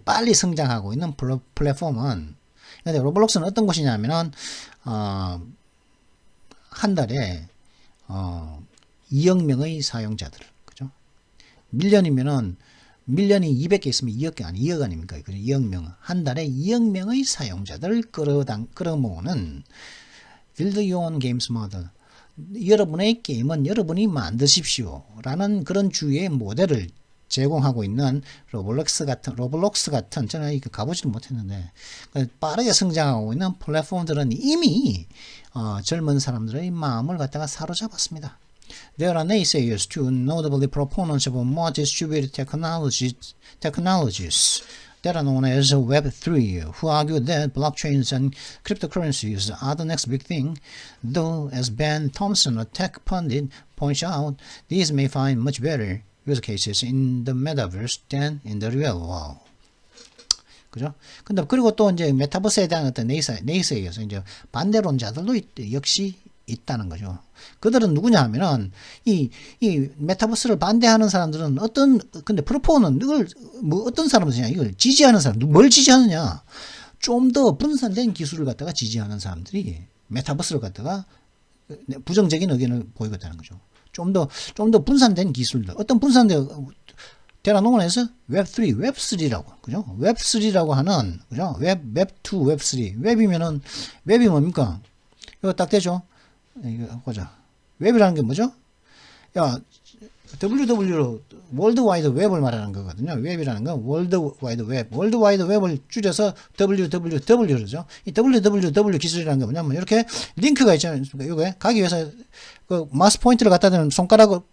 빨리 성장하고 있는 플랫폼은, 근데 로블록스는 어떤 곳이냐면은, 한 달에, 2억 명의 사용자들, 그죠? 밀년이 200개 있으면 2억 아닙니까? 2억 명. 한 달에 2억 명의 사용자들을 끌어모으는 Build Your Own Games Model. 여러분의 게임은 여러분이 만드십시오 라는 그런 주의의 모델을 제공하고 있는 로블록스 같은 저는 이거 가보지도 못했는데 빠르게 성장하고 있는 플랫폼들은 이미 젊은 사람들의 마음을 갖다가 사로잡았습니다. There are naysayers too, notably proponents of more distributed technologies that are known as Web3, who argue that blockchains and cryptocurrencies are the next big thing, though, as Ben Thompson, a tech pundit, points out, these may find much better use cases in the metaverse than in the real world. 그죠? 근데 그리고 또 이제 메타버스에 대한 어떤 네이서에서 이제 반대론자들도 역시 있다는 거죠. 그들은 누구냐 하면은 이 메타버스를 반대하는 사람들은 근데 프로포는 어떤 사람들이냐, 이걸 지지하는 사람, 뭘 지지하느냐? 좀 더 분산된 기술을 갖다가 지지하는 사람들이 메타버스를 갖다가 부정적인 의견을 보이고 있다는 거죠. 좀 더 분산된 기술들, 어떤 분산된 대란농원에서 웹3, 웹3라고, 그죠? 웹3라고 하는, 그죠? 웹2, 웹3. 웹이 뭡니까? 이거 딱 되죠? 이거 보자. 웹이라는 게 뭐죠? 야, WW로 월드와이드 웹을 말하는 거거든요. 웹이라는 건 월드와이드 웹. 월드와이드 웹을 줄여서 WWW죠. 이 WWW 기술이라는 게 뭐냐면 이렇게 링크가 있잖아요. 이거에 가기 위해서 그 마우스 포인트를 갖다 대면 손가락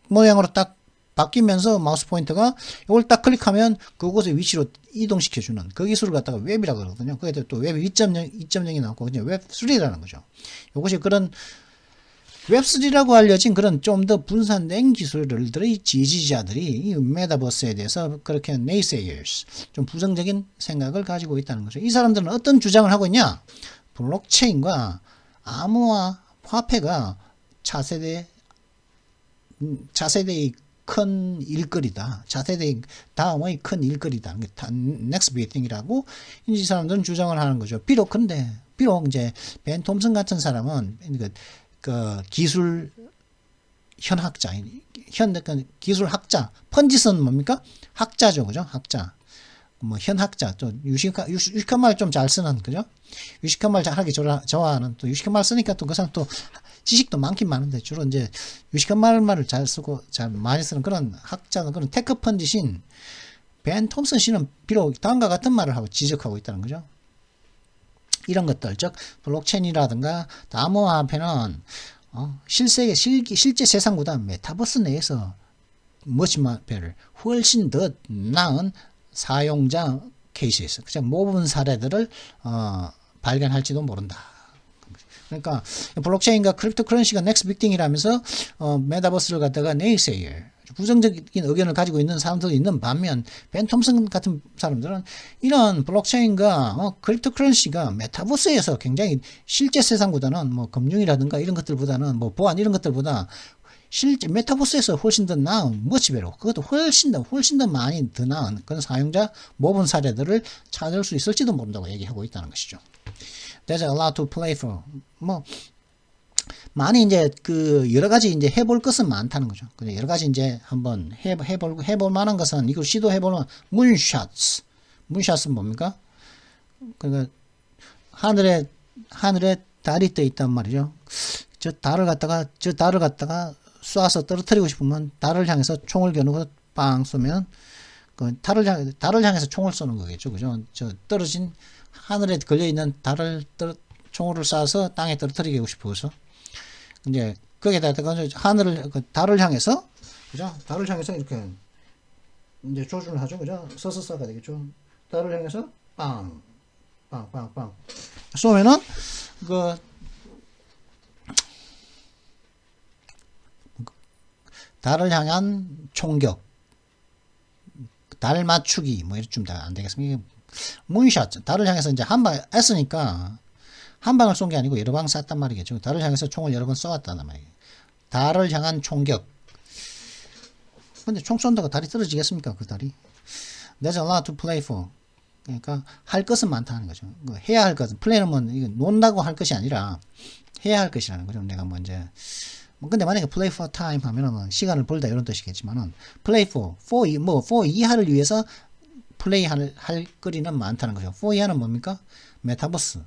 모양으로 딱 바뀌면서 마우스 포인터가 이걸 딱 클릭하면 그곳의 위치로 이동시켜주는 그 기술을 갖다가 웹이라고 그러거든요. 그게 또 웹 2.0이 나왔고 그냥 웹 3라는 거죠. 이것이 그런 웹 3라고 알려진 그런 좀 더 분산된 기술들의 지지자들이 이 메타버스에 대해서 그렇게 naysayers, 좀 부정적인 생각을 가지고 있다는 거죠. 이 사람들은 어떤 주장을 하고 있냐? 블록체인과 암호화 화폐가 차세대의 큰 일거리다. 차세대 다음의 큰 일거리다. next big thing이라고 이 사람들은 주장을 하는 거죠. 비록 이제 벤 톰슨 같은 사람은 그 기술 현학자, 기술 학자, 펀짓은 뭡니까? 학자죠, 그죠? 학자. 뭐 현학자, 또 유식한 말 좀 잘 쓰는, 그죠? 유식한 말 잘하기 좋아하는, 또 유식한 말 쓰니까 또 그 사람 또 지식도 많긴 많은데 주로 이제 유식한 말을 잘 쓰고 잘 많이 쓰는 그런 학자는 그런 테크 펀짓인 벤 톰슨 씨는 비록 다음과 같은 말을 하고 지적하고 있다는 거죠. 이런 것들, 즉 블록체인이라든가 암호화폐는 실제 세상보다 메타버스 내에서 머치마페를 훨씬 더 나은 사용자 케이스에서 그냥 모범 사례들을 발견할지도 모른다. 그러니까 블록체인과 크립토커런시가 넥스트 빅띵이라면서 메타버스를 갖다가 네이세이어, 부정적인 의견을 가지고 있는 사람들도 있는 반면 벤 톰슨 같은 사람들은 이런 블록체인과 크립토커런시가 메타버스에서 굉장히 실제 세상보다는 뭐 금융이라든가 이런 것들보다는 뭐 보안 이런 것들보다 실제 메타버스에서 훨씬 더 나은 머치배로, 그것도 훨씬 더 많이 더 나은 그런 사용자 모범 사례들을 찾을 수 있을지도 모른다고 얘기하고 있다는 것이죠. There's a lot to play for. 뭐 많이 이제 그 여러 가지 이제 해볼 것은 많다는 거죠. 그래 여러 가지 이제 한번 해볼 만한 것은 이걸 시도해볼 만한 문샷은 뭡니까? 그러니까 하늘에 달이 떠 있단 말이죠. 저 달을 갖다가 쏴서 떨어뜨리고 싶으면 달을 향해서 총을 겨누고 빵 쏘면 그 달을 향해서 총을 쏘는 거겠죠, 그죠? 저 떨어진 하늘에 걸려 있는 총을 쏴서 땅에 떨어뜨리고 싶어서 이제 거기에다가 달을 향해서, 그죠? 달을 향해서 이렇게 이제 조준을 하죠, 그죠? 서서 쏴가 되겠죠. 달을 향해서 빵 쏘면은 달을 향한 총격, 달 맞추기 뭐 이쯤 다 안 되겠습니까? 문샷, 달을 향해서 이제 한 방 했으니까 한 방을 쏜 게 아니고 여러 방 쐈단 말이겠죠. 달을 향해서 총을 여러 번 쏘았단 말이에요. 달을 향한 총격. 근데 총 쏜다고 달이 떨어지겠습니까? 그 달이. There's a lot to play for. 그러니까 할 것은 많다는 거죠. 해야 할 것은, 플레이는 뭐 이거 논다고 할 것이 아니라 해야 할 것이라는 거죠. 내가 뭐 이제 근데 만약에 play for time 하면은 시간을 벌다 이런 뜻이겠지만은 play for 이하를 위해서 플레이 할 거리는 많다는 거죠. for 이하는 뭡니까? 메타버스를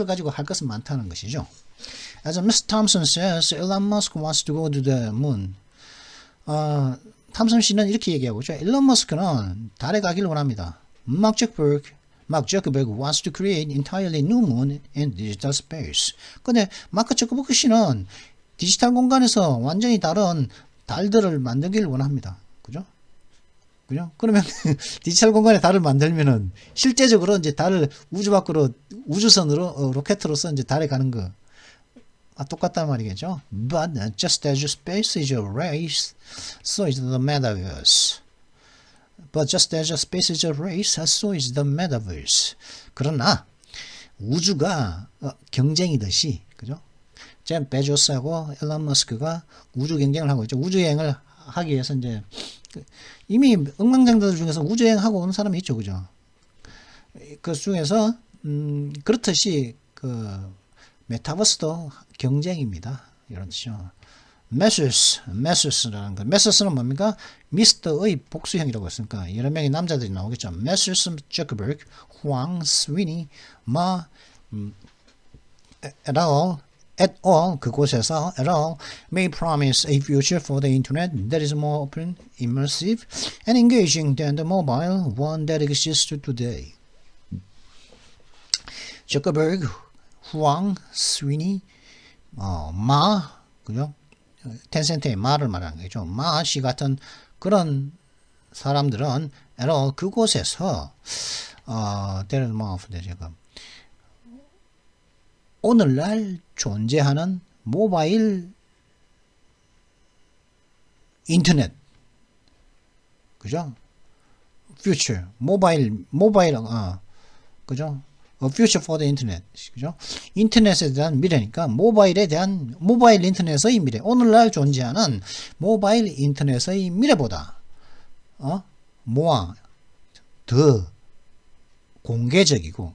가지고 할 것은 많다는 것이죠. As Mr. Thompson says, Elon Musk wants to go to the moon. 탐슨 씨는 이렇게 얘기하고 있죠. 일론 머스크는 달에 가기를 원합니다. Mark Zuckerberg wants to create entirely new moon in digital space. 근데 마크 zuckerberg 씨는 디지털 공간에서 완전히 다른 달들을 만들기를 원합니다. 그죠? 그죠? 그러면 디지털 공간에 달을 만들면은 실제적으로 이제 달을 우주 밖으로 우주선으로 로켓으로서 이제 달에 가는 거 똑같단 말이겠죠. But just as space is a race, so is the metaverse. But just as space is a race, so is the metaverse. 그러나 우주가 경쟁이듯이, 그죠? 제 베조스하고 앨런 머스크가 우주 경쟁을 하고 있죠. 우주 여행을 하기 위해서 이제 이미 억만장자들 중에서 우주 여행하고 온 사람이 있죠, 그죠? 그 중에서 그렇듯이 그 메타버스도 경쟁입니다. 이런 뜻이죠. 메스스라는 거. 메스스는 뭡니까? 미스터의 복수형이라고 했으니까 여러 명의 남자들이 나오겠죠. 메스스 저크버그, 황, 스위니, 마, et al. 그곳에서 et al. May promise a future for the internet that is more open, immersive, and engaging than the mobile one that exists today. 저크버그, 황, 스위니, 마, 그죠? 텐센트의 마를 말하는 거죠. 마씨 같은 그런 사람들은 그곳에서 지금 오늘날 존재하는 모바일 인터넷, 그죠? future 모바일 그죠? future for the internet, 그죠? 인터넷에 대한 미래니까 모바일 인터넷의 미래, 오늘날 존재하는 모바일 인터넷의 미래보다 더 공개적이고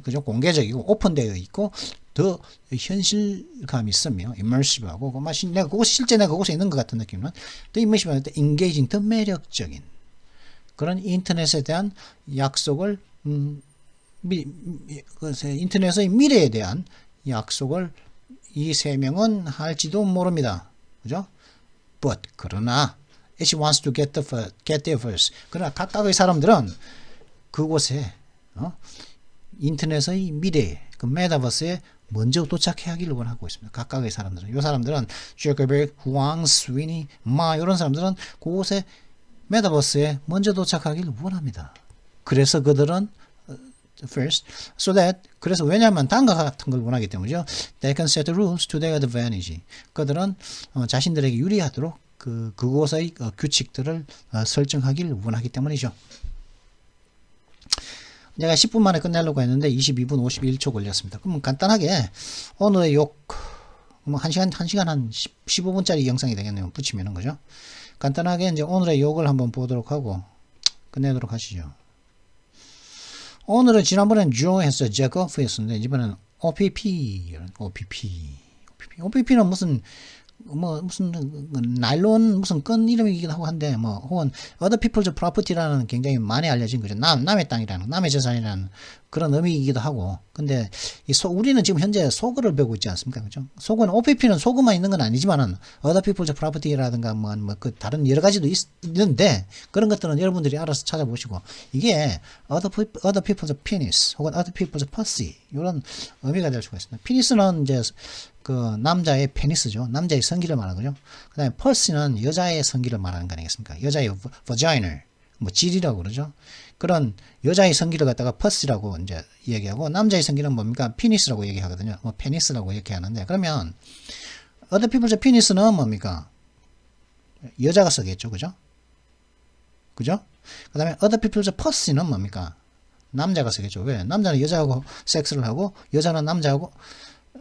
그죠? 공개적이고 오픈되어 있고 더 현실감 있으며 immersive하고 실제 내가 그곳에 있는 것 같은 느낌은 더 immersive하고 engaging, 더 매력적인 그런 인터넷에 대한 약속을 인터넷의 미래에 대한 약속을 이 세 명은 할지도 모릅니다. 그죠? But 그러나 it wants to get there first. 그러나 각각의 사람들은 그곳에 인터넷의 미래, 그 메타버스에 먼저 도착해야 하기를 원하고 있습니다. 각각의 사람들은. 이 사람들은 zuckerberg, 황, 스위니, 마 이런 사람들은 그곳에 메타버스에 먼저 도착하기를 원합니다. 그래서 그들은 first, so that 그래서 왜냐하면 다음과 같은 걸 원하기 때문이죠. They can set the rules to their advantage. 그들은 자신들에게 유리하도록 그곳의 규칙들을 설정하기를 원하기 때문이죠. 제가 10분 만에 끝내려고 했는데 22분 51초 걸렸습니다. 그럼 간단하게 오늘의 욕 1시간 한 15분짜리 영상이 되겠네요. 붙이면은 그죠? 간단하게 이제 오늘의 욕을 한번 보도록 하고 끝내도록 하시죠. 오늘은 지난번엔 Joe 했어요. 제거프 했었는데 이번에는 OPP는 무슨 나일론 무슨 끈 이름이기도 하고 한데 혹은 other people's property라는 굉장히 많이 알려진 거죠. 남의 땅이라는 남의 재산이라는 그런 의미이기도 하고. 근데 우리는 지금 현재 소거를 배우고 있지 않습니까? 그죠? 소거는 OPP는 소거만 있는 건 아니지만은 other people's property라든가 그 다른 여러 가지도 있는데 그런 것들은 여러분들이 알아서 찾아보시고 이게 other people's penis 혹은 other people's pussy 이런 의미가 될 수가 있습니다. 피니스는 이제 그 남자의 페니스죠. 남자의 성기를 말하고요. 그 다음에 펄스는 여자의 성기를 말하는 거 아니겠습니까? 여자의 vagina, 질이라고 그러죠. 그런 여자의 성기를 갖다가 펄스라고 이제 얘기하고 남자의 성기는 뭡니까? 피니스라고 얘기하거든요. 페니스라고 얘기하는데 그러면 other people's penis는 뭡니까? 여자가 쓰겠죠. 그죠? 그죠? 그 다음에 other people's pussy는 뭡니까? 남자가 쓰겠죠. 왜? 남자는 여자하고 섹스를 하고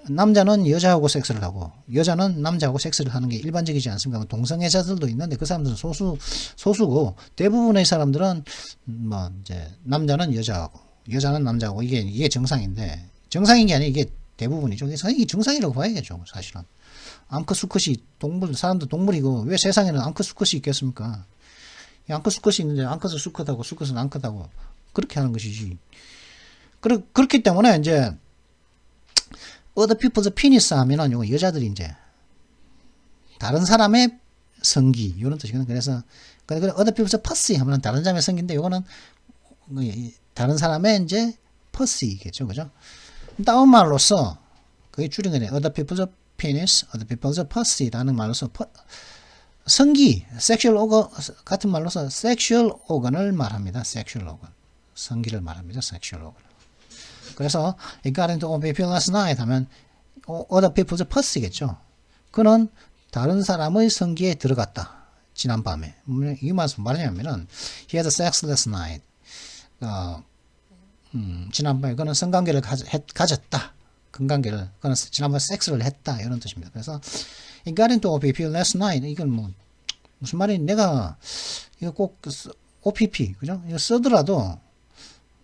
남자는 여자하고 섹스를 하고 여자는 남자하고 섹스를 하는 게 일반적이지 않습니까? 동성애자들도 있는데 그 사람들은 소수고 대부분의 사람들은 이제 남자는 여자하고 여자는 남자하고 이게 정상인데 정상인 게 아니라 이게 대부분이죠. 그래서 이게 정상이라고 봐야겠죠. 사실은 앙크 수컷이 사람도 동물이고 왜 세상에는 앙크 수컷이 있겠습니까? 앙크 수컷이 있는데 앙크는 수컷하고 수컷은 앙크하고 그렇게 하는 것이지. 그렇기 때문에 이제 other people's penis 하면은 여자들이 이제 다른 사람의 성기 이런 뜻이거든. 그래서 other people's pussy 하면 다른 사람의 성기인데 요거는 다른 사람의 이제 pussy겠죠, 그죠? 다운 말로서 그게 줄인 거네. other people's penis, other people's pussy라는 말로서 성기, sexual organ 같은 말로서 sexual organ을 말합니다. sexual organ, 성기를 말합니다. sexual organ. 그래서 it got into other people last night 하면 other people's pussy겠죠. 그는 다른 사람의 성기에 들어갔다. 지난밤에. 이 말씀 말하냐면은 he had sex last night. 지난밤에 그는 성관계를 가졌다. 근관계를 그는 지난밤에 섹스를 했다. 이런 뜻입니다. 그래서 it got into OPP last night. 이건 뭐 무슨 말이 내가 이거 꼭 OPP 그죠? 이거 쓰더라도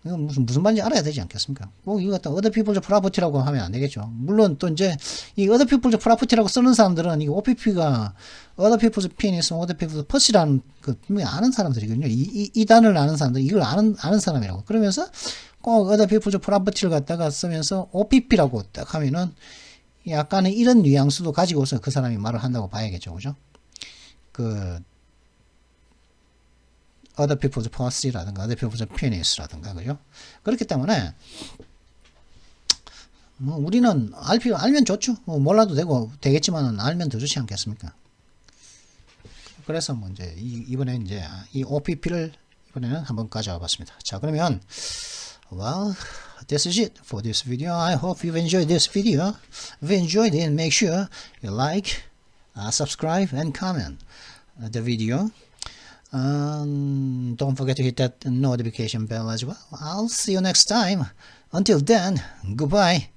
이거 무슨 말인지 알아야 되지 않겠습니까? 꼭 이거 갖다 other people's property라고 하면 안 되겠죠. 물론 또 이제 이 other people's property라고 쓰는 사람들은 이 OPP가 other people's penis, other people's pussy라는 그 분명히 아는 사람들이거든요. 이 단어를 아는 사람들, 이걸 아는 사람이라고. 그러면서 꼭 other people's property를 갖다가 쓰면서 OPP라고 딱 하면은 약간의 이런 뉘앙스도 가지고서 그 사람이 말을 한다고 봐야겠죠, 그죠? other people's pussy라든가 other people's penis라든가 그죠? 그렇기 때문에 뭐 우리는 알면 좋죠. 뭐 몰라도 되겠지만은 알면 더 좋지 않겠습니까? 그래서 뭐 이제 이번에 이제 이 OPP를 이번에는 한번 가져와 봤습니다. 자, 그러면 well, this is it for this video. I hope you've enjoyed this video. If you enjoyed it, make sure you like, subscribe, and comment the video. Don't forget to hit that notification bell as well. I'll see you next time. Until then, goodbye.